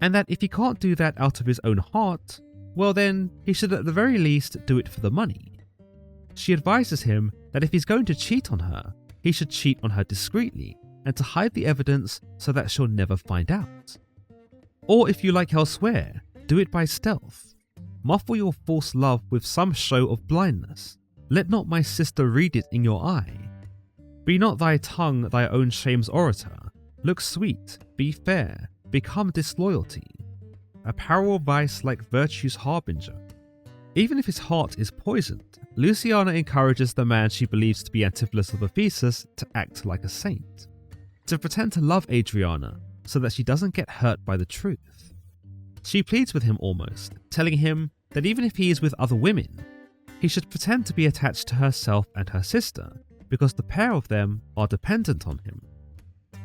and that if he can't do that out of his own heart, well then, he should at the very least do it for the money. She advises him that if he's going to cheat on her, he should cheat on her discreetly and to hide the evidence so that she'll never find out. Or if you like elsewhere, do it by stealth. Muffle your false love with some show of blindness. Let not my sister read it in your eye. Be not thy tongue thy own shame's orator. Look sweet, be fair, become disloyalty. Apparel vice like virtue's harbinger. Even if his heart is poisoned, Luciana encourages the man she believes to be Antipholus of Ephesus to act like a saint, to pretend to love Adriana so that she doesn't get hurt by the truth. She pleads with him almost, telling him that even if he is with other women, he should pretend to be attached to herself and her sister, because the pair of them are dependent on him.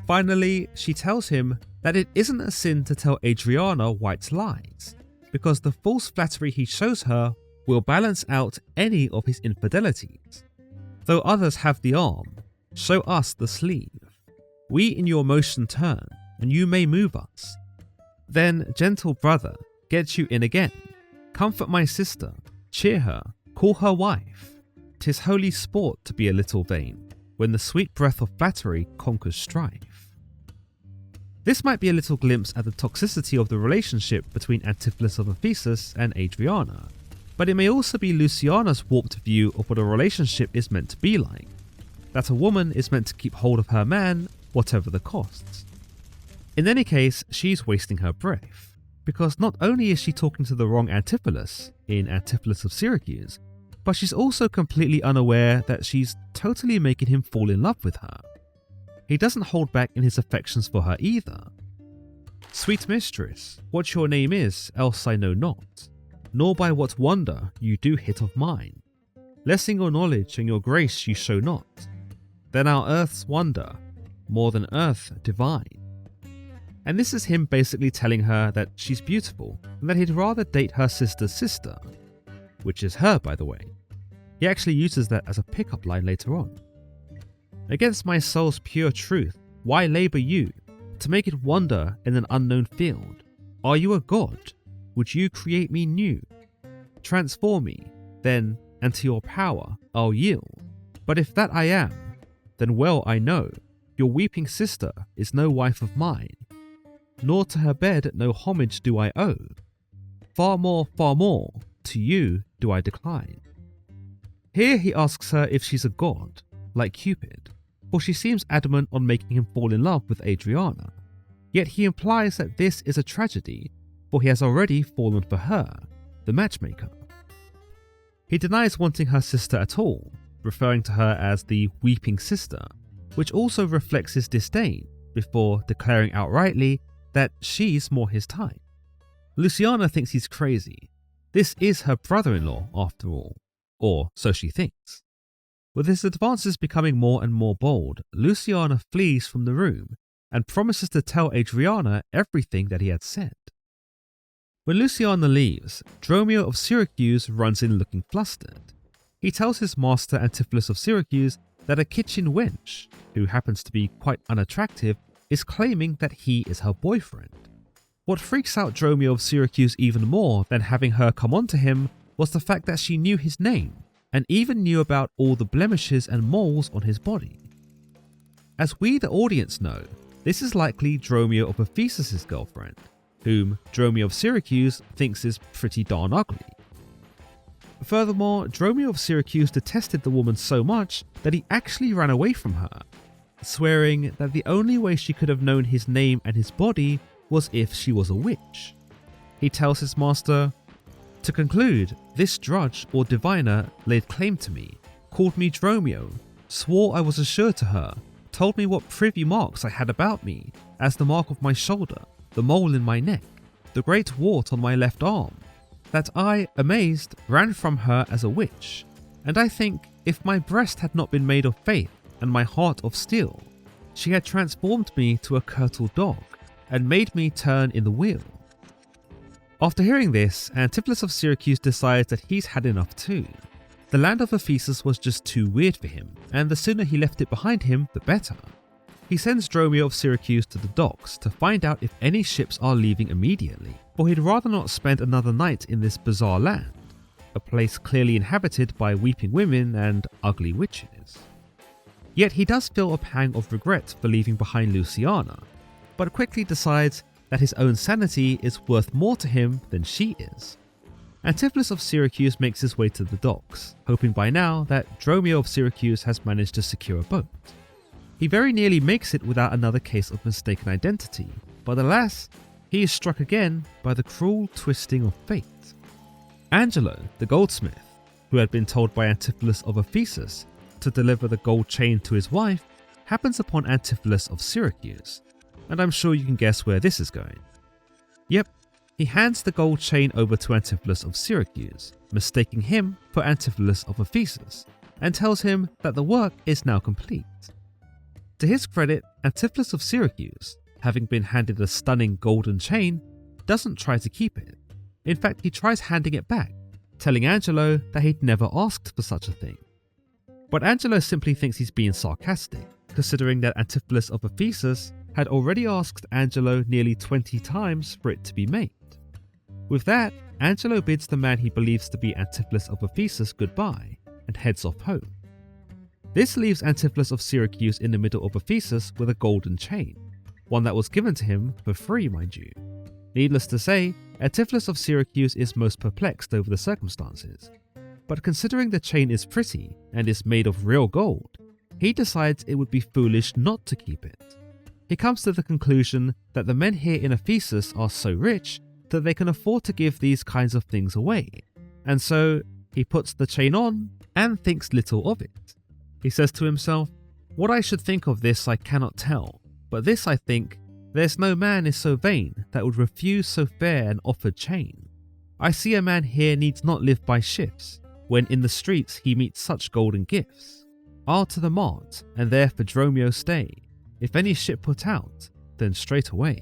Finally, she tells him that it isn't a sin to tell Adriana white lies, because the false flattery he shows her will balance out any of his infidelities. Though others have the arm, show us the sleeve. We in your motion turn, and you may move us. Then, gentle brother, get you in again. Comfort my sister, cheer her, call her wife. 'Tis holy sport to be a little vain, when the sweet breath of flattery conquers strife. This might be a little glimpse at the toxicity of the relationship between Antipholus of Ephesus and Adriana, but it may also be Luciana's warped view of what a relationship is meant to be like, that a woman is meant to keep hold of her man, whatever the costs. In any case, she's wasting her breath, because not only is she talking to the wrong Antipholus in Antipholus of Syracuse, but she's also completely unaware that she's totally making him fall in love with her. He doesn't hold back in his affections for her either. Sweet mistress, what your name is, else I know not, nor by what wonder you do hit of mine. Less in your knowledge and your grace you show not, than our earth's wonder, more than earth divine. And this is him basically telling her that she's beautiful and that he'd rather date her sister's sister, which is her, by the way. He actually uses that as a pickup line later on. Against my soul's pure truth, why labour you, to make it wander in an unknown field? Are you a god? Would you create me new? Transform me, then, and to your power I'll yield. But if that I am, then well I know, your weeping sister is no wife of mine, nor to her bed no homage do I owe. Far more, to you do I decline. Here he asks her if she's a god, like Cupid, for she seems adamant on making him fall in love with Adriana. Yet he implies that this is a tragedy, for he has already fallen for her, the matchmaker. He denies wanting her sister at all, referring to her as the weeping sister, which also reflects his disdain, before declaring outrightly that she's more his type. Luciana thinks he's crazy. This is her brother-in-law, after all, or so she thinks. With his advances becoming more and more bold, Luciana flees from the room and promises to tell Adriana everything that he had said. When Luciana leaves, Dromio of Syracuse runs in looking flustered. He tells his master Antipholus of Syracuse that a kitchen wench, who happens to be quite unattractive, is claiming that he is her boyfriend. What freaks out Dromio of Syracuse even more than having her come on to him was the fact that she knew his name, and even knew about all the blemishes and moles on his body. As we the audience know, this is likely Dromio of Ephesus' girlfriend, whom Dromio of Syracuse thinks is pretty darn ugly. Furthermore, Dromio of Syracuse detested the woman so much that he actually ran away from her, swearing that the only way she could have known his name and his body was if she was a witch. He tells his master, "To conclude, this drudge or diviner laid claim to me, called me Dromio, swore I was assured to her, told me what privy marks I had about me, as the mark of my shoulder, the mole in my neck, the great wart on my left arm, that I, amazed, ran from her as a witch, and I think, if my breast had not been made of faith and my heart of steel, she had transformed me to a curtal dog, and made me turn in the wheel." After hearing this, Antipholus of Syracuse decides that he's had enough too. The land of Ephesus was just too weird for him, and the sooner he left it behind him, the better. He sends Dromio of Syracuse to the docks to find out if any ships are leaving immediately, for he'd rather not spend another night in this bizarre land, a place clearly inhabited by weeping women and ugly witches. Yet he does feel a pang of regret for leaving behind Luciana, but quickly decides that his own sanity is worth more to him than she is. Antipholus of Syracuse makes his way to the docks, hoping by now that Dromio of Syracuse has managed to secure a boat. He very nearly makes it without another case of mistaken identity, but alas, he is struck again by the cruel twisting of fate. Angelo, the goldsmith, who had been told by Antipholus of Ephesus to deliver the gold chain to his wife, happens upon Antipholus of Syracuse, and I'm sure you can guess where this is going. Yep, he hands the gold chain over to Antipholus of Syracuse, mistaking him for Antipholus of Ephesus, and tells him that the work is now complete. To his credit, Antipholus of Syracuse, having been handed a stunning golden chain, doesn't try to keep it. In fact, he tries handing it back, telling Angelo that he'd never asked for such a thing. But Angelo simply thinks he's being sarcastic, considering that Antipholus of Ephesus had already asked Angelo nearly 20 times for it to be made. With that, Angelo bids the man he believes to be Antipholus of Ephesus goodbye and heads off home. This leaves Antipholus of Syracuse in the middle of Ephesus with a golden chain, one that was given to him for free, mind you. Needless to say, Antipholus of Syracuse is most perplexed over the circumstances. But considering the chain is pretty and is made of real gold, he decides it would be foolish not to keep it. He comes to the conclusion that the men here in Ephesus are so rich that they can afford to give these kinds of things away, and so he puts the chain on and thinks little of it. He says to himself, "What I should think of this I cannot tell, but this I think, there's no man is so vain that would refuse so fair an offered chain. I see a man here needs not live by shifts, when in the streets he meets such golden gifts. I'll to the mart, and there for Dromio stay. If any ship put out, then straight away."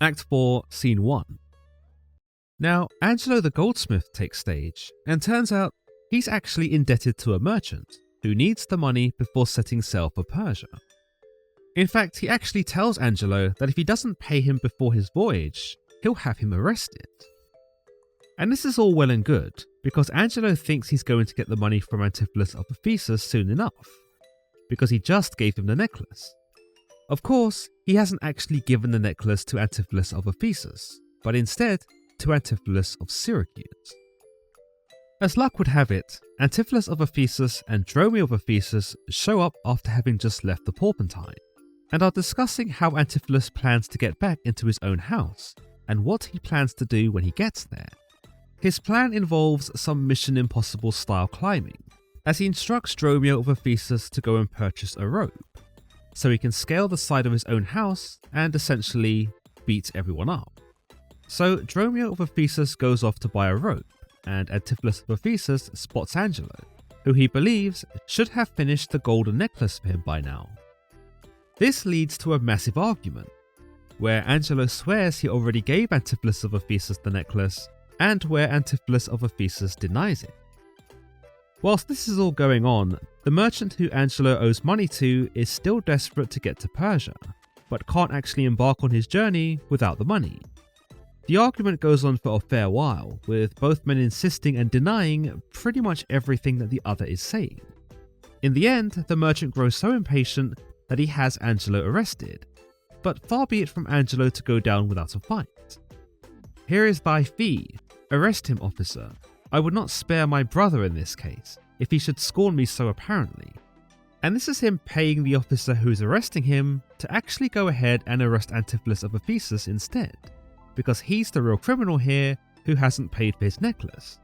Act 4, Scene 1. Now, Angelo the goldsmith takes stage, and turns out he's actually indebted to a merchant who needs the money before setting sail for Persia. In fact, he actually tells Angelo that if he doesn't pay him before his voyage, he'll have him arrested. And this is all well and good, because Angelo thinks he's going to get the money from Antipholus of Ephesus soon enough, because he just gave him the necklace. Of course, he hasn't actually given the necklace to Antipholus of Ephesus, but instead to Antipholus of Syracuse. As luck would have it, Antipholus of Ephesus and Dromio of Ephesus show up after having just left the Porpentine, and are discussing how Antipholus plans to get back into his own house, and what he plans to do when he gets there. His plan involves some Mission Impossible style climbing, as he instructs Dromio of Ephesus to go and purchase a rope, so he can scale the side of his own house and essentially beat everyone up. So Dromio of Ephesus goes off to buy a rope, and Antipholus of Ephesus spots Angelo, who he believes should have finished the golden necklace for him by now. This leads to a massive argument, where Angelo swears he already gave Antipholus of Ephesus the necklace, and where Antipholus of Ephesus denies it. Whilst this is all going on, the merchant who Angelo owes money to is still desperate to get to Persia, but can't actually embark on his journey without the money. The argument goes on for a fair while, with both men insisting and denying pretty much everything that the other is saying. In the end, the merchant grows so impatient that he has Angelo arrested, but far be it from Angelo to go down without a fight. "Here is thy fee. Arrest him, officer. I would not spare my brother in this case, if he should scorn me so apparently." And this is him paying the officer who is arresting him to actually go ahead and arrest Antipholus of Ephesus instead, because he's the real criminal here who hasn't paid for his necklace.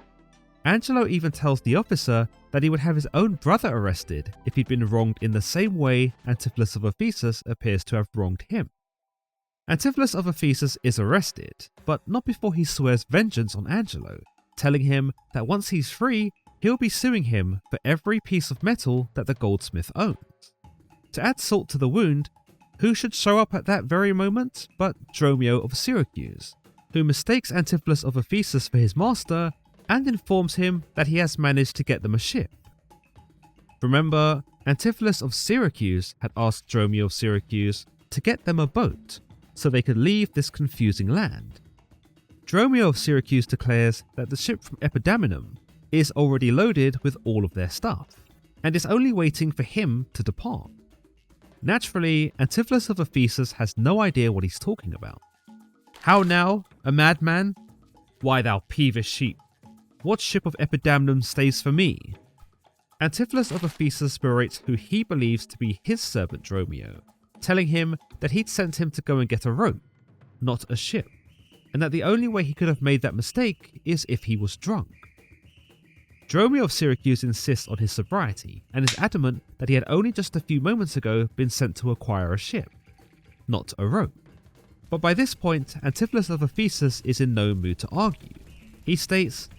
Angelo even tells the officer that he would have his own brother arrested if he'd been wronged in the same way Antipholus of Ephesus appears to have wronged him. Antipholus of Ephesus is arrested, but not before he swears vengeance on Angelo, telling him that once he's free, he'll be suing him for every piece of metal that the goldsmith owns. To add salt to the wound, who should show up at that very moment but Dromio of Syracuse, who mistakes Antipholus of Ephesus for his master and informs him that he has managed to get them a ship. Remember, Antipholus of Syracuse had asked Dromio of Syracuse to get them a boat so they could leave this confusing land. Dromio of Syracuse declares that the ship from Epidamnum is already loaded with all of their stuff, and is only waiting for him to depart. Naturally, Antipholus of Ephesus has no idea what he's talking about. "How now, a madman? Why, thou peevish sheep, what ship of Epidamnum stays for me?" Antipholus of Ephesus berates who he believes to be his servant Dromio, telling him that he'd sent him to go and get a rope, not a ship, and that the only way he could have made that mistake is if he was drunk. Dromio of Syracuse insists on his sobriety and is adamant that he had only just a few moments ago been sent to acquire a ship, not a rope. But by this point, Antipholus of Ephesus is in no mood to argue. He states,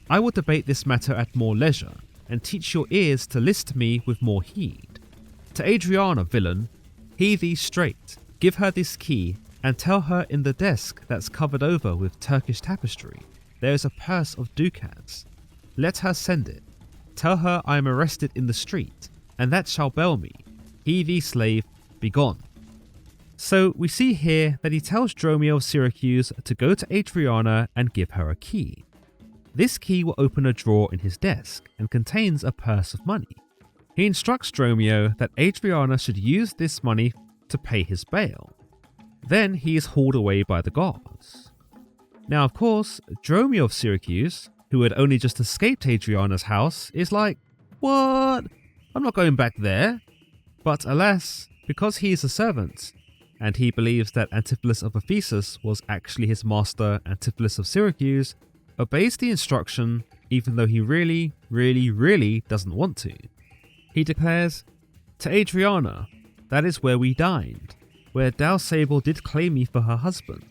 "I will debate this matter at more leisure, and teach your ears to list to me with more heed. To Adriana, villain, hear thee straight, give her this key, and tell her in the desk that's covered over with Turkish tapestry, there is a purse of ducats. Let her send it. Tell her I am arrested in the street, and that shall bail me. He thee slave, be gone." So we see here that he tells Dromio of Syracuse to go to Adriana and give her a key. This key will open a drawer in his desk and contains a purse of money. He instructs Dromio that Adriana should use this money to pay his bail. Then he is hauled away by the guards. Now, of course, Dromio of Syracuse, who had only just escaped Adriana's house, is like, "What? I'm not going back there." But alas, because he is a servant, and he believes that Antipholus of Ephesus was actually his master, Antipholus of Syracuse, obeys the instruction even though he really doesn't want to. He declares, "To Adriana, that is where we dined, where Dowsable did claim me for her husband.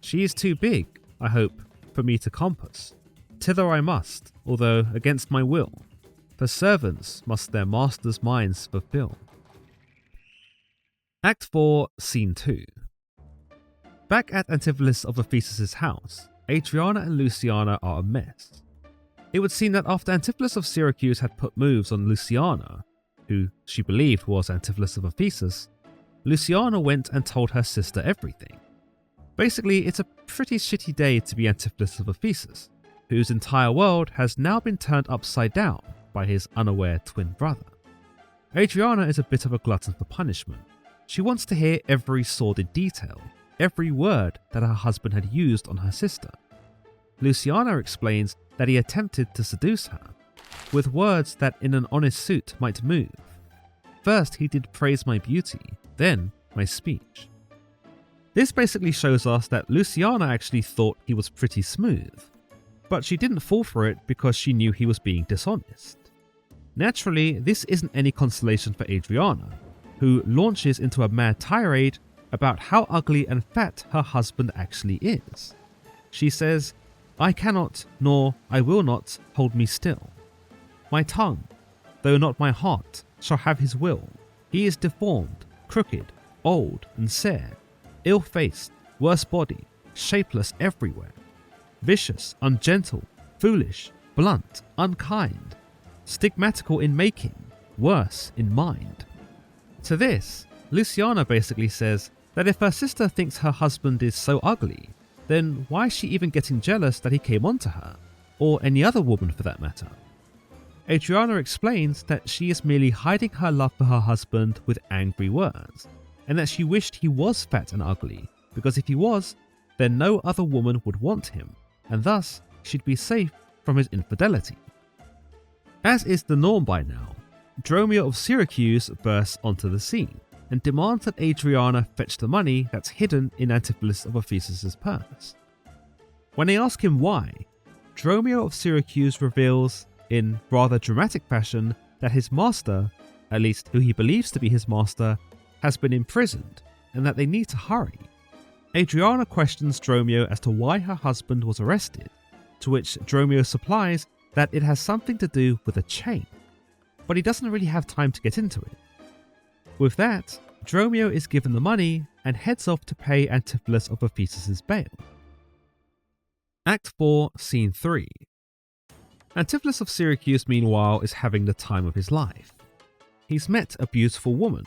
She is too big, I hope, for me to compass. Thither I must, although against my will, for servants must their masters' minds fulfill." Act 4, Scene 2. Back at Antipholus of Ephesus' house, Adriana and Luciana are a mess. It would seem that after Antipholus of Syracuse had put moves on Luciana, who she believed was Antipholus of Ephesus, Luciana went and told her sister everything. Basically, it's a pretty shitty day to be Antipholus of Ephesus, whose entire world has now been turned upside down by his unaware twin brother. Adriana is a bit of a glutton for punishment. She wants to hear every sordid detail, every word that her husband had used on her sister. Luciana explains that he attempted to seduce her, with words that in an honest suit might move. First he did praise my beauty, then my speech. This basically shows us that Luciana actually thought he was pretty smooth, but she didn't fall for it because she knew he was being dishonest. Naturally, this isn't any consolation for Adriana, who launches into a mad tirade about how ugly and fat her husband actually is. She says, "I cannot, nor I will not, hold me still. My tongue, though not my heart, shall have his will. He is deformed, crooked, old, and sere, ill-faced, worse body, shapeless everywhere, vicious, ungentle, foolish, blunt, unkind, stigmatical in making, worse in mind." To this, Luciana basically says that if her sister thinks her husband is so ugly, then why is she even getting jealous that he came onto her, or any other woman for that matter? Adriana explains that she is merely hiding her love for her husband with angry words, and that she wished he was fat and ugly, because if he was, then no other woman would want him, and thus she'd be safe from his infidelity. As is the norm by now, Dromio of Syracuse bursts onto the scene and demands that Adriana fetch the money that's hidden in Antipholus of Ephesus' purse. When they ask him why, Dromio of Syracuse reveals, in rather dramatic fashion, that his master, at least who he believes to be his master, has been imprisoned and that they need to hurry. Adriana questions Dromio as to why her husband was arrested, to which Dromio supplies that it has something to do with a chain, but he doesn't really have time to get into it. With that, Dromio is given the money and heads off to pay Antipholus of Ephesus' bail. Act 4, Scene 3. Antipholus of Syracuse, meanwhile, is having the time of his life. He's met a beautiful woman.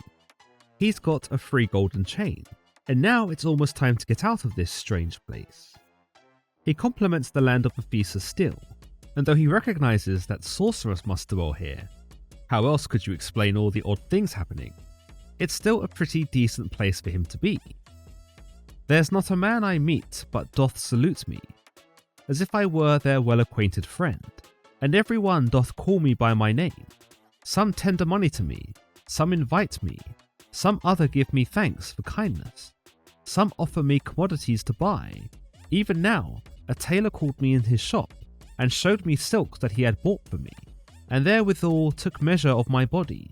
He's got a free golden chain, and now it's almost time to get out of this strange place. He compliments the land of Ephesus still, and though he recognizes that sorcerers must dwell here, how else could you explain all the odd things happening? It's still a pretty decent place for him to be. "There's not a man I meet but doth salute me, as if I were their well-acquainted friend, and every one doth call me by my name. Some tender money to me, some invite me, some other give me thanks for kindness, some offer me commodities to buy. Even now, a tailor called me in his shop, and showed me silks that he had bought for me, and therewithal took measure of my body.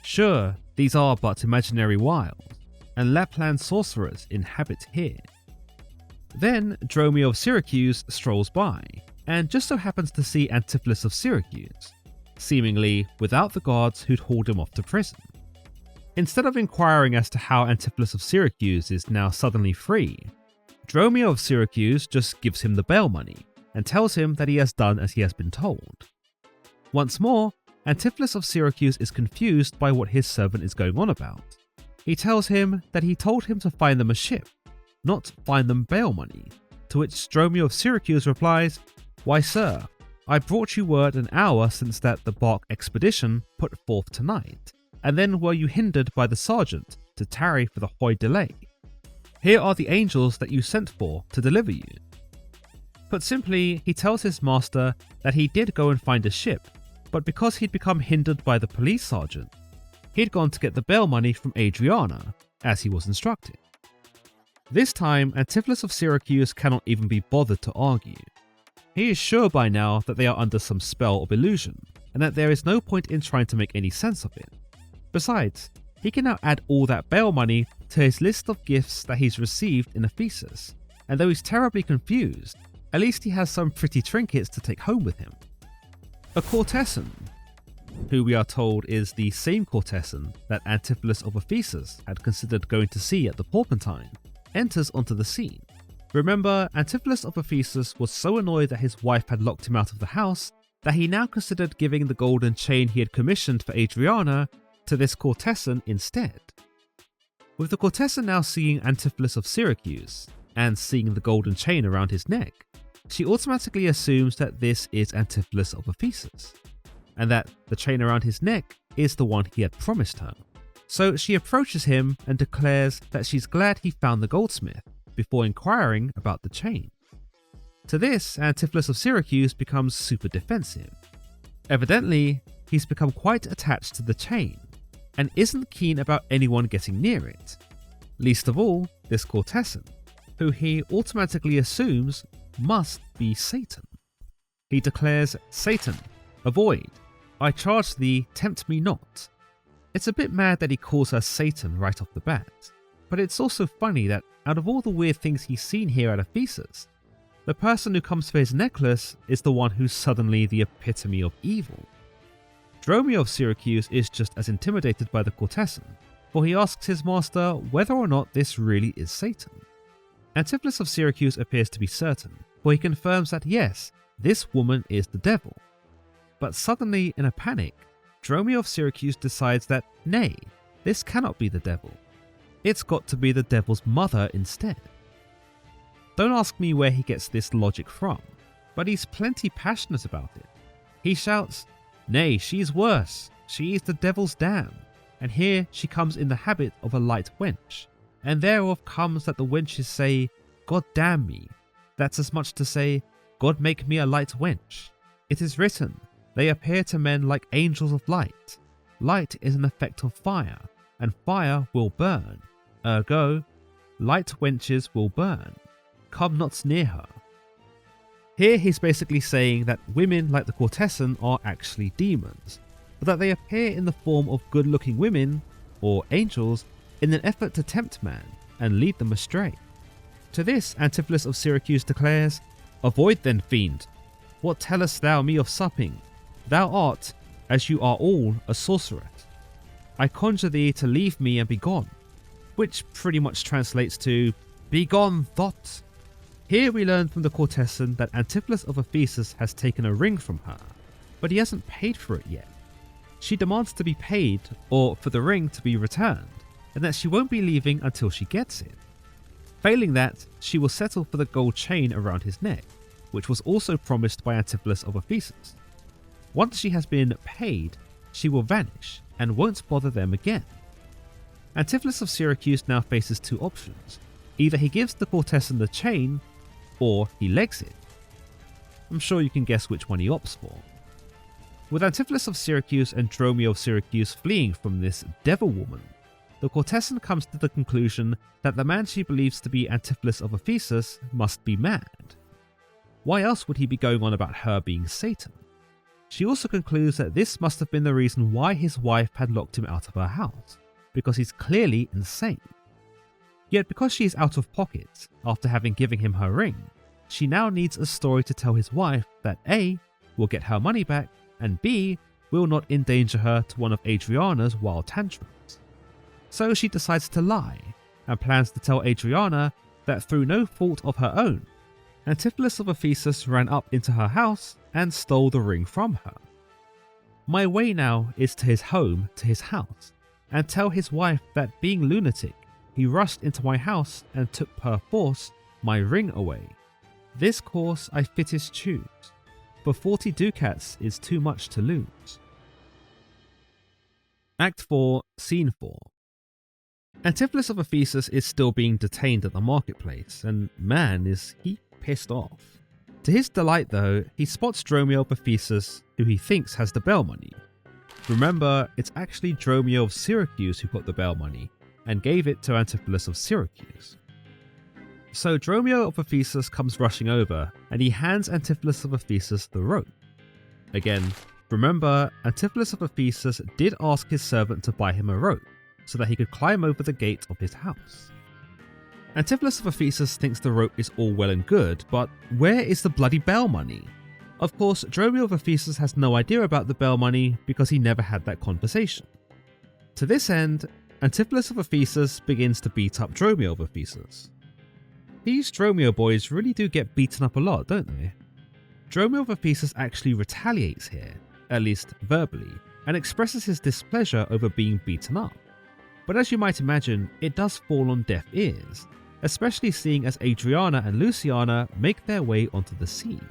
Sure, these are but imaginary wilds, and Lapland sorcerers inhabit here." Then Dromio of Syracuse strolls by, and just so happens to see Antipholus of Syracuse, seemingly without the guards who'd hauled him off to prison. Instead of inquiring as to how Antipholus of Syracuse is now suddenly free, Dromio of Syracuse just gives him the bail money, and tells him that he has done as he has been told. Once more, Antipholus of Syracuse is confused by what his servant is going on about. He tells him that he told him to find them a ship, not find them bail money, to which Dromio of Syracuse replies, "Why sir, I brought you word an hour since that the bark expedition put forth tonight, and then were you hindered by the sergeant to tarry for the hoi delay. Here are the angels that you sent for to deliver you. Put simply, he tells his master that he did go and find a ship, but because he'd become hindered by the police sergeant, he'd gone to get the bail money from Adriana, as he was instructed. This time, Antipholus of Syracuse cannot even be bothered to argue. He is sure by now that they are under some spell of illusion, and that there is no point in trying to make any sense of it. Besides, he can now add all that bail money to his list of gifts that he's received in Ephesus, and though he's terribly confused, at least he has some pretty trinkets to take home with him. A courtesan, who we are told is the same courtesan that Antipholus of Ephesus had considered going to see at the Porpentine, enters onto the scene. Remember, Antipholus of Ephesus was so annoyed that his wife had locked him out of the house that he now considered giving the golden chain he had commissioned for Adriana to this courtesan instead. With the courtesan now seeing Antipholus of Syracuse and seeing the golden chain around his neck, she automatically assumes that this is Antipholus of Ephesus, and that the chain around his neck is the one he had promised her. So she approaches him and declares that she's glad he found the goldsmith before inquiring about the chain. To this, Antipholus of Syracuse becomes super defensive. Evidently, he's become quite attached to the chain and isn't keen about anyone getting near it, least of all this courtesan, who he automatically assumes must be Satan. He declares, "Satan, avoid, I charge thee, tempt me not." It's a bit mad that he calls her Satan right off the bat, but it's also funny that out of all the weird things he's seen here at Ephesus, the person who comes for his necklace is the one who's suddenly the epitome of evil. Dromio of Syracuse is just as intimidated by the courtesan, for he asks his master whether or not this really is Satan. Antipholus of Syracuse appears to be certain, for he confirms that yes, this woman is the devil. But suddenly, in a panic, Dromio of Syracuse decides that nay, this cannot be the devil. It's got to be the devil's mother instead. Don't ask me where he gets this logic from, but he's plenty passionate about it. He shouts, "Nay, she's worse, she is the devil's dam, and here she comes in the habit of a light wench, and thereof comes that the wenches say, God damn me, that's as much to say, God make me a light wench. It is written, they appear to men like angels of light. Light is an effect of fire, and fire will burn. Ergo, light wenches will burn. Come not near her." Here he's basically saying that women like the courtesan are actually demons, but that they appear in the form of good-looking women, or angels, in an effort to tempt man and lead them astray. To this, Antipholus of Syracuse declares, "Avoid then, fiend. What tellest thou me of supping? Thou art, as you are all, a sorceress. I conjure thee to leave me and be gone," which pretty much translates to, "Be gone, thought." Here we learn from the courtesan that Antipholus of Ephesus has taken a ring from her, but he hasn't paid for it yet. She demands to be paid, or for the ring to be returned, and that she won't be leaving until she gets it. Failing that, she will settle for the gold chain around his neck, which was also promised by Antipholus of Ephesus. Once she has been paid, she will vanish and won't bother them again. Antipholus of Syracuse now faces two options. Either he gives the courtesan the chain, or he legs it. I'm sure you can guess which one he opts for. With Antipholus of Syracuse and Dromio of Syracuse fleeing from this devil woman, the courtesan comes to the conclusion that the man she believes to be Antipholus of Ephesus must be mad. Why else would he be going on about her being Satan? She also concludes that this must have been the reason why his wife had locked him out of her house, because he's clearly insane. Yet because she is out of pocket after having given him her ring, she now needs a story to tell his wife that A, will get her money back, and B, will not endanger her to one of Adriana's wild tantrums. So she decides to lie, and plans to tell Adriana that through no fault of her own, Antipholus of Ephesus ran up into her house and stole the ring from her. My way now is to his home, to his house, and tell his wife that being lunatic, he rushed into my house and took per force my ring away. This course I fittest choose, for 40 ducats is too much to lose. Act 4, Scene 4. Antipholus of Ephesus is still being detained at the marketplace, and man is he pissed off. To his delight though, he spots Dromio of Ephesus, who he thinks has the bail money. Remember, it's actually Dromio of Syracuse who got the bail money, and gave it to Antipholus of Syracuse. So Dromio of Ephesus comes rushing over, and he hands Antipholus of Ephesus the rope. Again, remember, Antipholus of Ephesus did ask his servant to buy him a rope, so that he could climb over the gate of his house. Antipholus of Ephesus thinks the rope is all well and good, but where is the bloody bail money? Of course, Dromio of Ephesus has no idea about the bail money because he never had that conversation. To this end, Antipholus of Ephesus begins to beat up Dromio of Ephesus. These Dromio boys really do get beaten up a lot, don't they? Dromio of Ephesus actually retaliates here, at least verbally, and expresses his displeasure over being beaten up. But as you might imagine, it does fall on deaf ears, especially seeing as Adriana and Luciana make their way onto the scene.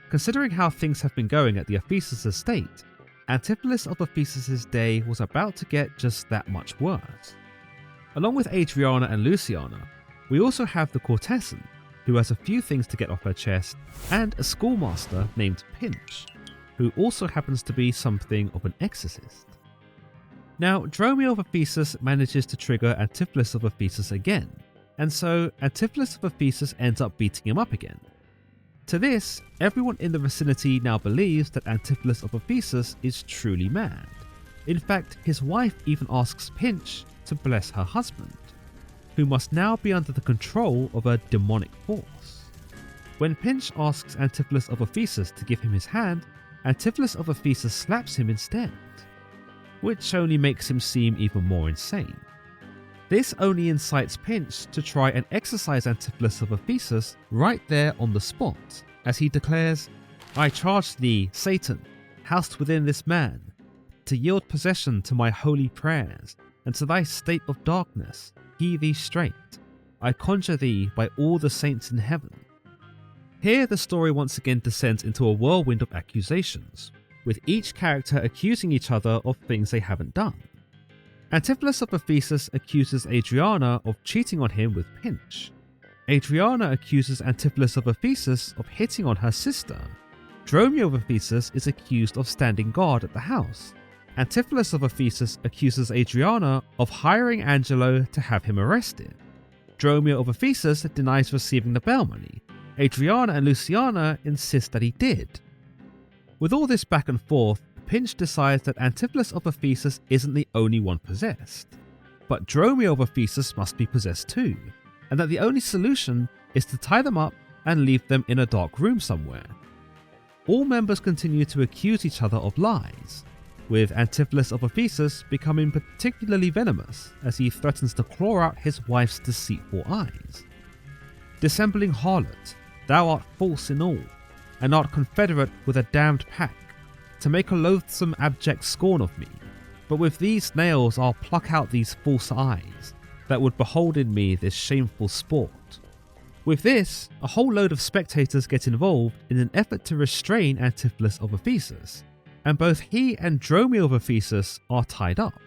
Considering how things have been going at the Ephesus estate, Antipholus of Ephesus' day was about to get just that much worse. Along with Adriana and Luciana, we also have the courtesan, who has a few things to get off her chest, and a schoolmaster named Pinch, who also happens to be something of an exorcist. Now, Dromio of Ephesus manages to trigger Antipholus of Ephesus again, and so Antipholus of Ephesus ends up beating him up again. To this, everyone in the vicinity now believes that Antipholus of Ephesus is truly mad. In fact, his wife even asks Pinch to bless her husband, who must now be under the control of a demonic force. When Pinch asks Antipholus of Ephesus to give him his hand, Antipholus of Ephesus slaps him instead, which only makes him seem even more insane. This only incites Pinch to try and exorcise Antipholus of Ephesus right there on the spot, as he declares, "I charge thee, Satan, housed within this man, to yield possession to my holy prayers, and to thy state of darkness, he thee straight. I conjure thee by all the saints in heaven." Here the story once again descends into a whirlwind of accusations, with each character accusing each other of things they haven't done. Antipholus of Ephesus accuses Adriana of cheating on him with Pinch. Adriana accuses Antipholus of Ephesus of hitting on her sister. Dromio of Ephesus is accused of standing guard at the house. Antipholus of Ephesus accuses Adriana of hiring Angelo to have him arrested. Dromio of Ephesus denies receiving the bail money. Adriana and Luciana insist that he did. With all this back and forth, Pinch decides that Antipholus of Ephesus isn't the only one possessed, but Dromio of Ephesus must be possessed too, and that the only solution is to tie them up and leave them in a dark room somewhere. All members continue to accuse each other of lies, with Antipholus of Ephesus becoming particularly venomous as he threatens to claw out his wife's deceitful eyes. "Dissembling harlot, thou art false in all, and art confederate with a damned pack, to make a loathsome abject scorn of me. But with these nails I'll pluck out these false eyes, that would behold in me this shameful sport." With this, a whole load of spectators get involved in an effort to restrain Antipholus of Ephesus, and both he and Dromio of Ephesus are tied up,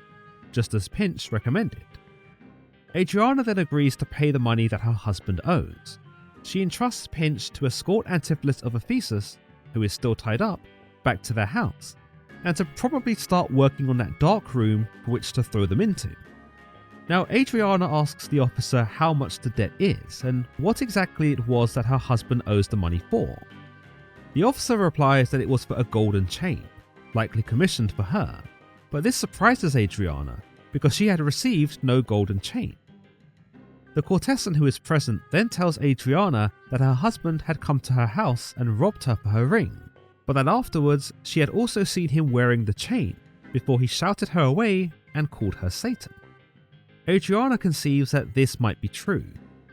just as Pinch recommended. Adriana then agrees to pay the money that her husband owes. She entrusts Pinch to escort Antipholus of Ephesus, who is still tied up, back to their house, and to probably start working on that dark room for which to throw them into. Now, Adriana asks the officer how much the debt is and what exactly it was that her husband owes the money for. The officer replies that it was for a golden chain, likely commissioned for her, but this surprises Adriana because she had received no golden chain. The courtesan who is present then tells Adriana that her husband had come to her house and robbed her for her ring, but that afterwards she had also seen him wearing the chain before he shouted her away and called her Satan. Adriana conceives that this might be true,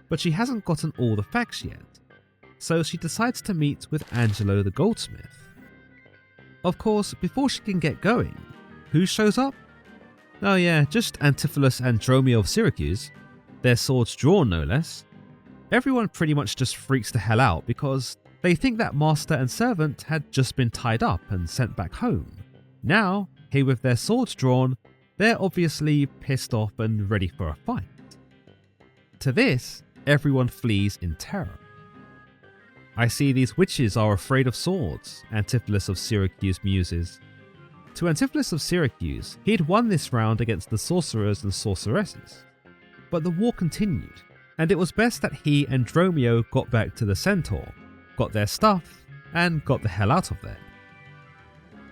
but she hasn't gotten all the facts yet, so she decides to meet with Angelo the goldsmith. Of course, before she can get going, who shows up? Oh yeah, just Antipholus and Dromio of Syracuse, their swords drawn no less. Everyone pretty much just freaks the hell out because they think that master and servant had just been tied up and sent back home. Now, here with their swords drawn, They're obviously pissed off and ready for a fight. To this, everyone flees in terror. "I see these witches are afraid of swords," Antipholus of Syracuse muses. To Antipholus of Syracuse, he had won this round against the sorcerers and sorceresses. But the war continued, and it was best that he and Dromio got back to the Centaur, got their stuff, and got the hell out of there.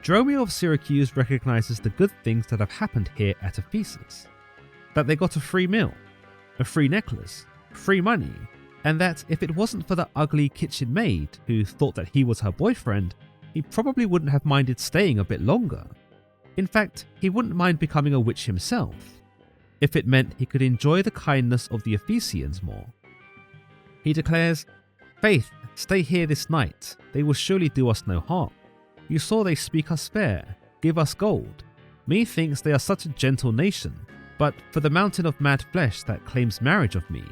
Dromio of Syracuse recognizes the good things that have happened here at Ephesus. That they got a free meal, a free necklace, free money, and that if it wasn't for the ugly kitchen maid who thought that he was her boyfriend, he probably wouldn't have minded staying a bit longer. In fact, he wouldn't mind becoming a witch himself, if it meant he could enjoy the kindness of the Ephesians more. He declares, "Faith, stay here this night, they will surely do us no harm. You saw they speak us fair, give us gold. Methinks they are such a gentle nation, but for the mountain of mad flesh that claims marriage of me,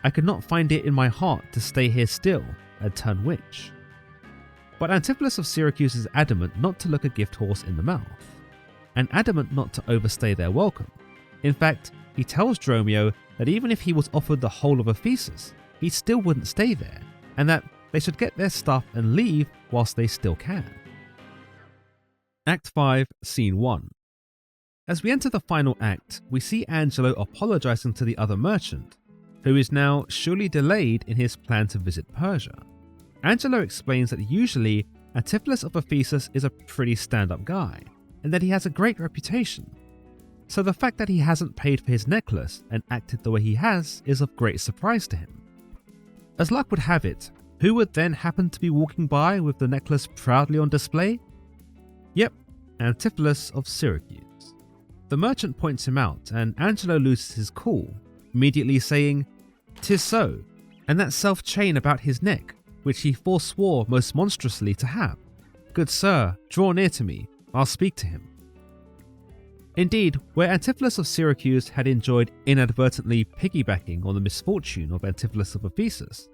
I could not find it in my heart to stay here still and turn witch." But Antipholus of Syracuse is adamant not to look a gift horse in the mouth, and adamant not to overstay their welcome. In fact, he tells Dromio that even if he was offered the whole of Ephesus, he still wouldn't stay there, and that they should get their stuff and leave whilst they still can. Act 5, Scene 1. As we enter the final act, we see Angelo apologising to the other merchant, who is now surely delayed in his plan to visit Persia. Angelo explains that usually Antipholus of Ephesus is a pretty stand-up guy, and that he has a great reputation. So the fact that he hasn't paid for his necklace and acted the way he has is of great surprise to him. As luck would have it, who would then happen to be walking by with the necklace proudly on display? Yep, Antipholus of Syracuse. The merchant points him out, and Angelo loses his cool, immediately saying, "'Tis so, and that self-chain about his neck, which he forswore most monstrously to have. Good sir, draw near to me, I'll speak to him." Indeed, where Antipholus of Syracuse had enjoyed inadvertently piggybacking on the misfortune of Antipholus of Ephesus,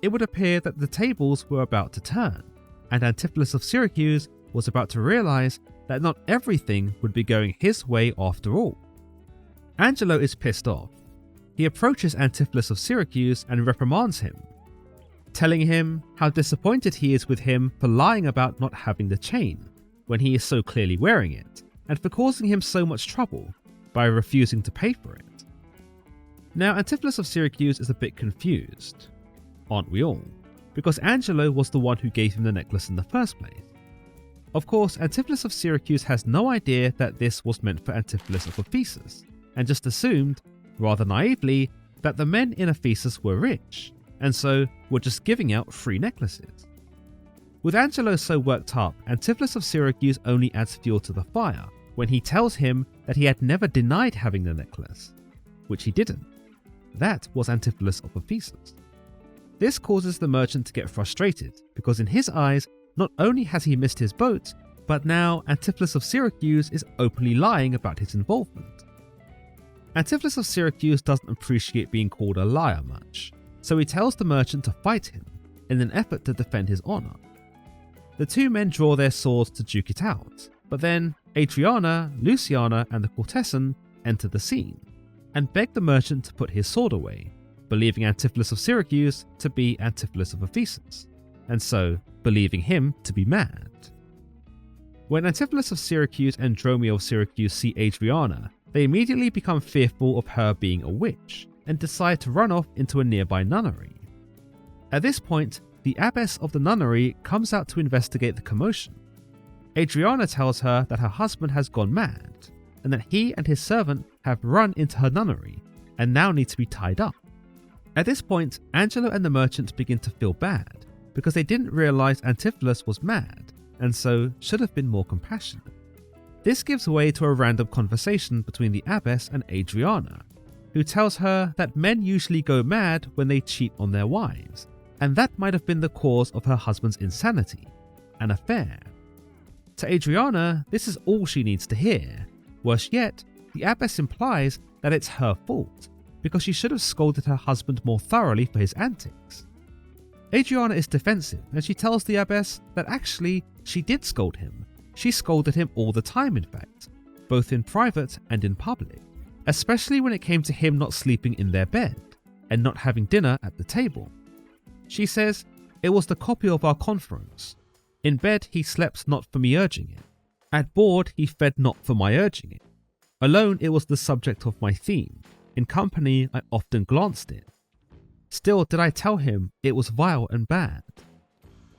it would appear that the tables were about to turn, and Antipholus of Syracuse was about to realise that not everything would be going his way after all. Angelo is pissed off. He approaches Antipholus of Syracuse and reprimands him, telling him how disappointed he is with him for lying about not having the chain, when he is so clearly wearing it, and for causing him so much trouble by refusing to pay for it. Now, Antipholus of Syracuse is a bit confused, aren't we all? Because Angelo was the one who gave him the necklace in the first place. Of course, Antipholus of Syracuse has no idea that this was meant for Antipholus of Ephesus, and just assumed, rather naively, that the men in Ephesus were rich, and so were just giving out free necklaces. With Angelo so worked up, Antipholus of Syracuse only adds fuel to the fire when he tells him that he had never denied having the necklace, which he didn't. That was Antipholus of Ephesus. This causes the merchant to get frustrated, because in his eyes, not only has he missed his boat, but now Antipholus of Syracuse is openly lying about his involvement. Antipholus of Syracuse doesn't appreciate being called a liar much, so he tells the merchant to fight him in an effort to defend his honour. The two men draw their swords to duke it out, but then Adriana, Luciana, and the courtesan enter the scene and beg the merchant to put his sword away, believing Antipholus of Syracuse to be Antipholus of Ephesus, and so believing him to be mad. When Antipholus of Syracuse and Dromio of Syracuse see Adriana, they immediately become fearful of her being a witch and decide to run off into a nearby nunnery. At this point, the abbess of the nunnery comes out to investigate the commotion. Adriana tells her that her husband has gone mad, and that he and his servant have run into her nunnery and now need to be tied up. At this point, Angelo and the merchant begin to feel bad, because they didn't realise Antipholus was mad, and so should have been more compassionate. This gives way to a random conversation between the abbess and Adriana, who tells her that men usually go mad when they cheat on their wives, and that might have been the cause of her husband's insanity, an affair. To Adriana, this is all she needs to hear. Worse yet, the abbess implies that it's her fault, because she should have scolded her husband more thoroughly for his antics. Adriana is defensive, and she tells the abbess that actually she did scold him. She scolded him all the time, in fact, both in private and in public, especially when it came to him not sleeping in their bed and not having dinner at the table. She says, "It was the copy of our conference. In bed he slept not for me urging it. At board he fed not for my urging it. Alone it was the subject of my theme. In company I often glanced it. Still did I tell him it was vile and bad."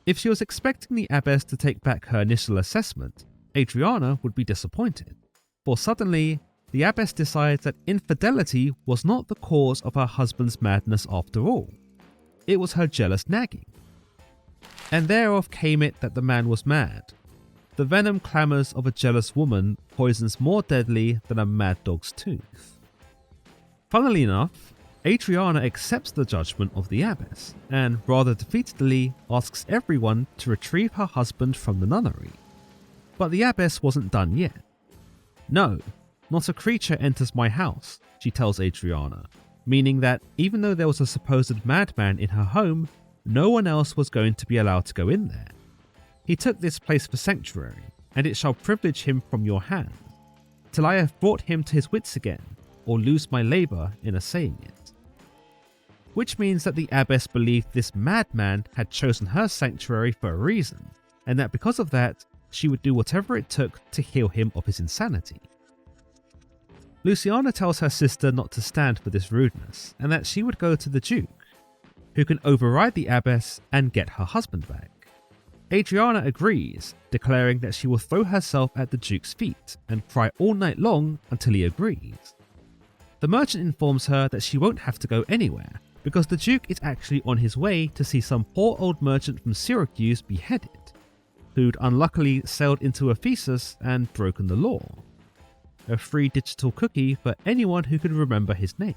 If she was expecting the abbess to take back her initial assessment, Adriana would be disappointed, for suddenly the abbess decides that infidelity was not the cause of her husband's madness after all. It was her jealous nagging. And thereof came it that the man was mad. The venom clamours of a jealous woman poisons more deadly than a mad dog's tooth. Funnily enough, Adriana accepts the judgment of the abbess and rather defeatedly asks everyone to retrieve her husband from the nunnery. But the abbess wasn't done yet. "No, not a creature enters my house," she tells Adriana, meaning that even though there was a supposed madman in her home, no one else was going to be allowed to go in there. "He took this place for sanctuary, and it shall privilege him from your hand, till I have brought him to his wits again, or lose my labour in assaying it." Which means that the abbess believed this madman had chosen her sanctuary for a reason, and that because of that, she would do whatever it took to heal him of his insanity. Luciana tells her sister not to stand for this rudeness, and that she would go to the Duke, who can override the abbess and get her husband back. Adriana agrees, declaring that she will throw herself at the Duke's feet and cry all night long until he agrees. The merchant informs her that she won't have to go anywhere, because the Duke is actually on his way to see some poor old merchant from Syracuse beheaded, who'd unluckily sailed into Ephesus and broken the law. A free digital cookie for anyone who can remember his name.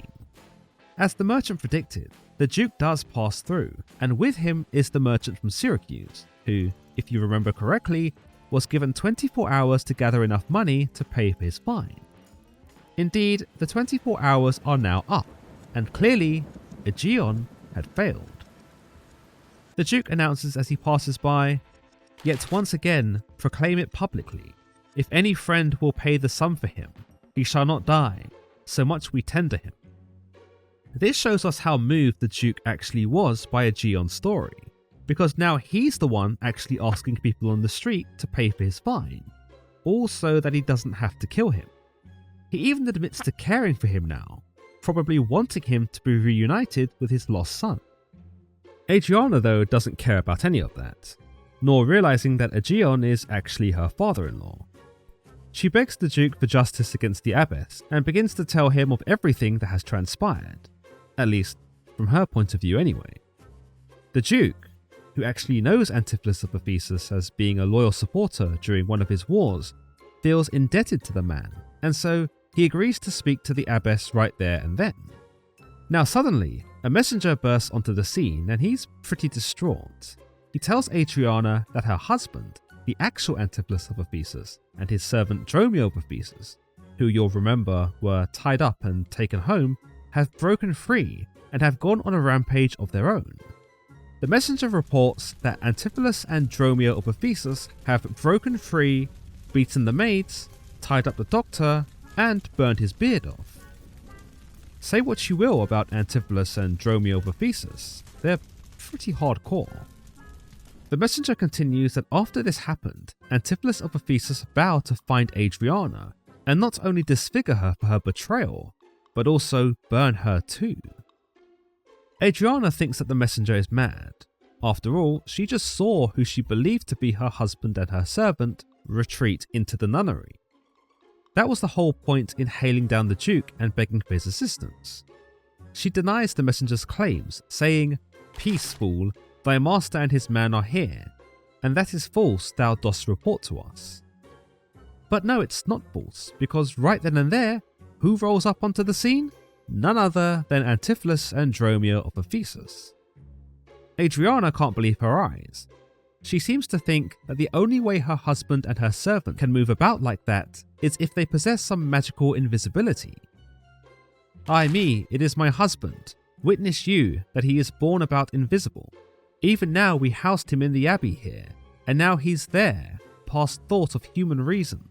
As the merchant predicted, the Duke does pass through, and with him is the merchant from Syracuse, who, if you remember correctly, was given 24 hours to gather enough money to pay for his fine. Indeed, the 24 hours are now up, and clearly, Aegeon had failed. The Duke announces as he passes by, "Yet once again proclaim it publicly. If any friend will pay the sum for him, he shall not die, so much we tender him." This shows us how moved the Duke actually was by Aegeon's story, because now he's the one actually asking people on the street to pay for his fine, all so that he doesn't have to kill him. He even admits to caring for him now, probably wanting him to be reunited with his lost son. Adriana, though, doesn't care about any of that, nor realizing that Aegeon is actually her father-in-law. She begs the Duke for justice against the abbess and begins to tell him of everything that has transpired, at least from her point of view anyway. The Duke, who actually knows Antipholus of Ephesus as being a loyal supporter during one of his wars, feels indebted to the man, and so he agrees to speak to the abbess right there and then. Now suddenly, a messenger bursts onto the scene and he's pretty distraught. He tells Adriana that her husband, the actual Antipholus of Ephesus, and his servant Dromio of Ephesus, who you'll remember were tied up and taken home, have broken free and have gone on a rampage of their own. The messenger reports that Antipholus and Dromio of Ephesus have broken free, beaten the maids, tied up the doctor, and burned his beard off. Say what you will about Antipholus and Dromio of Ephesus, they're pretty hardcore. The messenger continues that after this happened, Antipholus of Ephesus vowed to find Adriana, and not only disfigure her for her betrayal, but also burn her too. Adriana thinks that the messenger is mad. After all, she just saw who she believed to be her husband and her servant retreat into the nunnery. That was the whole point in hailing down the Duke and begging for his assistance. She denies the messenger's claims, saying, "Peace, fool, thy master and his man are here, and that is false thou dost report to us." But no, it's not false, because right then and there, who rolls up onto the scene? None other than Antipholus and Dromio of Ephesus. Adriana can't believe her eyes. She seems to think that the only way her husband and her servant can move about like that is if they possess some magical invisibility. "Ay me, it is my husband. Witness you that he is born about invisible. Even now we housed him in the abbey here, and now he's there, past thought of human reason."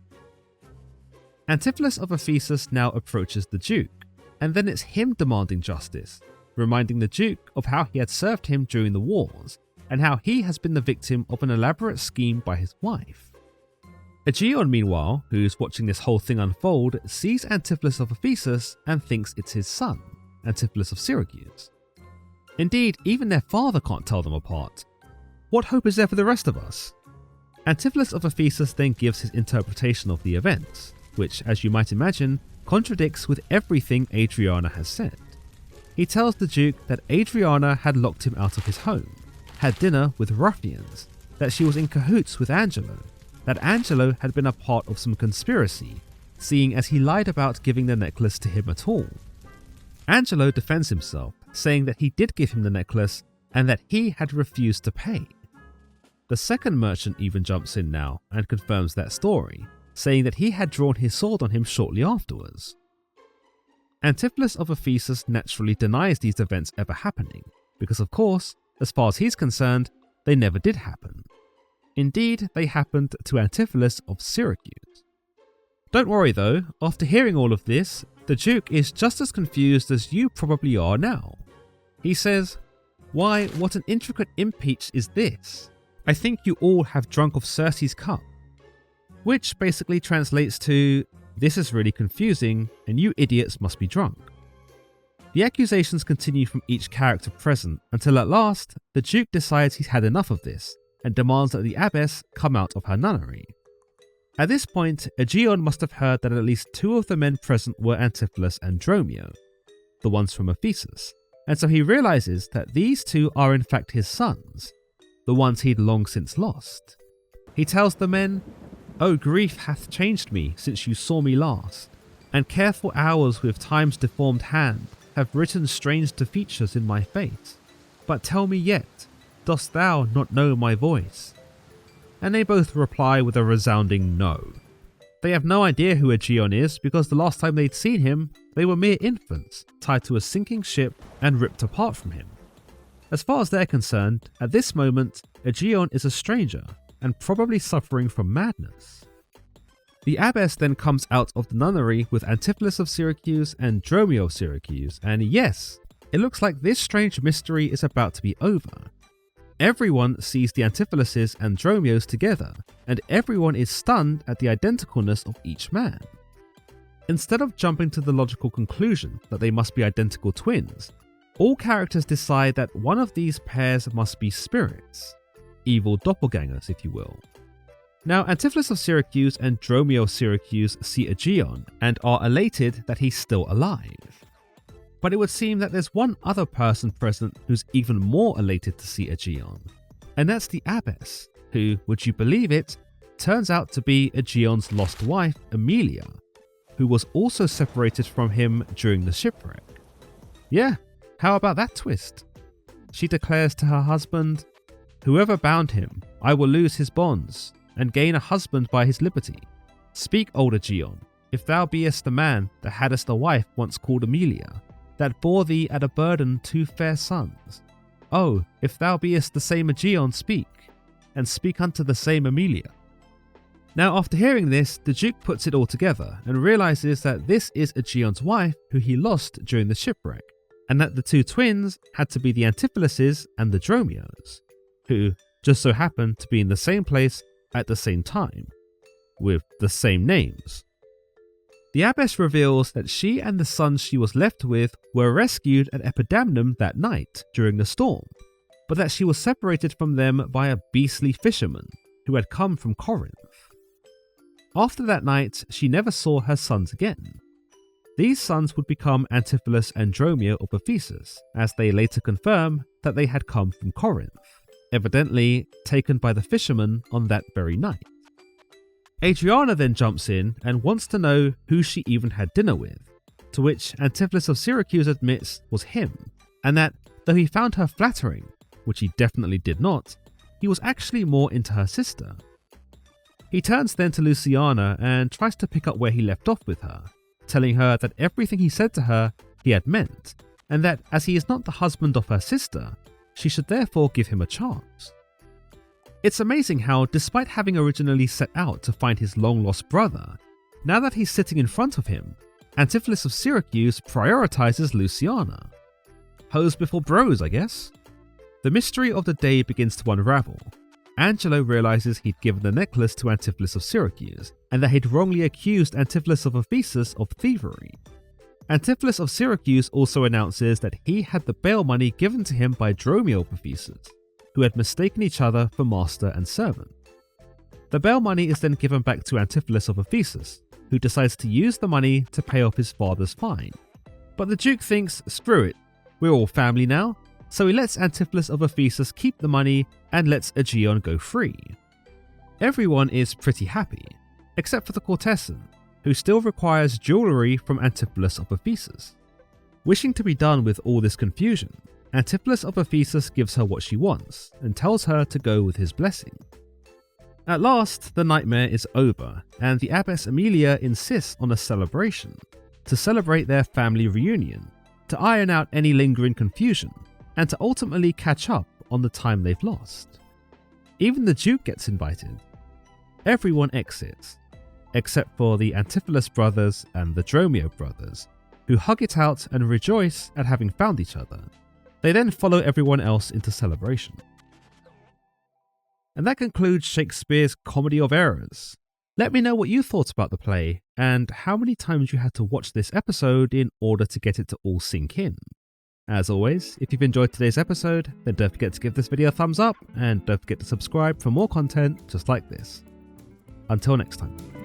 Antipholus of Ephesus now approaches the Duke, and then it's him demanding justice, reminding the Duke of how he had served him during the wars, and how he has been the victim of an elaborate scheme by his wife. Aegeon, meanwhile, who's watching this whole thing unfold, sees Antipholus of Ephesus and thinks it's his son, Antipholus of Syracuse. Indeed, even their father can't tell them apart. What hope is there for the rest of us? Antipholus of Ephesus then gives his interpretation of the events, which, as you might imagine, contradicts with everything Adriana has said. He tells the Duke that Adriana had locked him out of his home, had dinner with ruffians, that she was in cahoots with Angelo, that Angelo had been a part of some conspiracy, seeing as he lied about giving the necklace to him at all. Angelo defends himself, saying that he did give him the necklace and that he had refused to pay. The second merchant even jumps in now and confirms that story, saying that he had drawn his sword on him shortly afterwards. Antipholus of Ephesus naturally denies these events ever happening, because of course, as far as he's concerned, they never did happen. Indeed, they happened to Antipholus of Syracuse. Don't worry though, after hearing all of this, the Duke is just as confused as you probably are now. He says, "Why, what an intricate impeach is this? I think you all have drunk of Circe's cup." Which basically translates to, "This is really confusing and you idiots must be drunk." The accusations continue from each character present until at last, the Duke decides he's had enough of this and demands that the abbess come out of her nunnery. At this point, Aegeon must have heard that at least two of the men present were Antipholus and Dromio, the ones from Ephesus, and so he realizes that these two are in fact his sons, the ones he'd long since lost. He tells the men, "Oh, grief hath changed me since you saw me last, and careful hours with time's deformed hand have written strange features in my face. But tell me yet, dost thou not know my voice?" And they both reply with a resounding no. They have no idea who Aegeon is because the last time they'd seen him, they were mere infants, tied to a sinking ship and ripped apart from him. As far as they're concerned, at this moment, Aegeon is a stranger and probably suffering from madness. The abbess then comes out of the nunnery with Antipholus of Syracuse and Dromio of Syracuse, and yes, it looks like this strange mystery is about to be over. Everyone sees the Antipholuses and Dromios together, and everyone is stunned at the identicalness of each man. Instead of jumping to the logical conclusion that they must be identical twins, all characters decide that one of these pairs must be spirits, evil doppelgangers if you will. Now, Antipholus of Syracuse and Dromio of Syracuse see Aegeon and are elated that he's still alive. But it would seem that there's one other person present who's even more elated to see Aegeon, and that's the abbess, who, would you believe it, turns out to be Aegeon's lost wife, Emilia, who was also separated from him during the shipwreck. Yeah, how about that twist? She declares to her husband, "Whoever bound him, I will lose his bonds, and gain a husband by his liberty. Speak, old Aegeon, if thou beest the man that hadst a wife once called Emilia, that bore thee at a burden 2 fair sons. Oh, if thou beest the same Aegeon, speak, and speak unto the same Emilia." Now, after hearing this, the Duke puts it all together and realizes that this is Aegeon's wife who he lost during the shipwreck, and that the two twins had to be the Antipholuses and the Dromios, who just so happened to be in the same place at the same time, with the same names. The abbess reveals that she and the sons she was left with were rescued at Epidamnum that night during the storm, but that she was separated from them by a beastly fisherman who had come from Corinth. After that night, she never saw her sons again. These sons would become Antipholus and Dromio of Ephesus, as they later confirm that they had come from Corinth, evidently taken by the fisherman on that very night. Adriana then jumps in and wants to know who she even had dinner with, to which Antipholus of Syracuse admits was him, and that though he found her flattering, which he definitely did not, he was actually more into her sister. He turns then to Luciana and tries to pick up where he left off with her, telling her that everything he said to her he had meant, and that as he is not the husband of her sister, she should therefore give him a chance. It's amazing how, despite having originally set out to find his long-lost brother, Now that he's sitting in front of him, Antipholus of Syracuse prioritizes Luciana. Hoes before bros, I guess. The mystery of the day begins to unravel. Angelo realizes he'd given the necklace to Antipholus of Syracuse, and that he'd wrongly accused Antipholus of Ephesus of thievery. Antipholus of Syracuse also announces that he had the bail money given to him by Dromio of Ephesus, who had mistaken each other for master and servant. The bail money is then given back to Antipholus of Ephesus, who decides to use the money to pay off his father's fine. But the Duke thinks, screw it, we're all family now, so he lets Antipholus of Ephesus keep the money and lets Aegeon go free. Everyone is pretty happy, except for the courtesan, who still requires jewellery from Antipholus of Ephesus. Wishing to be done with all this confusion, Antipholus of Ephesus gives her what she wants and tells her to go with his blessing. At last, the nightmare is over, and the Abbess Amelia insists on a celebration, to celebrate their family reunion, to iron out any lingering confusion, and to ultimately catch up on the time they've lost. Even the Duke gets invited. Everyone exits, except for the Antipholus brothers and the Dromio brothers, who hug it out and rejoice at having found each other. They then follow everyone else into celebration. And that concludes Shakespeare's Comedy of Errors. Let me know what you thought about the play, and how many times you had to watch this episode in order to get it to all sink in. As always, if you've enjoyed today's episode, then don't forget to give this video a thumbs up, and don't forget to subscribe for more content just like this. Until next time.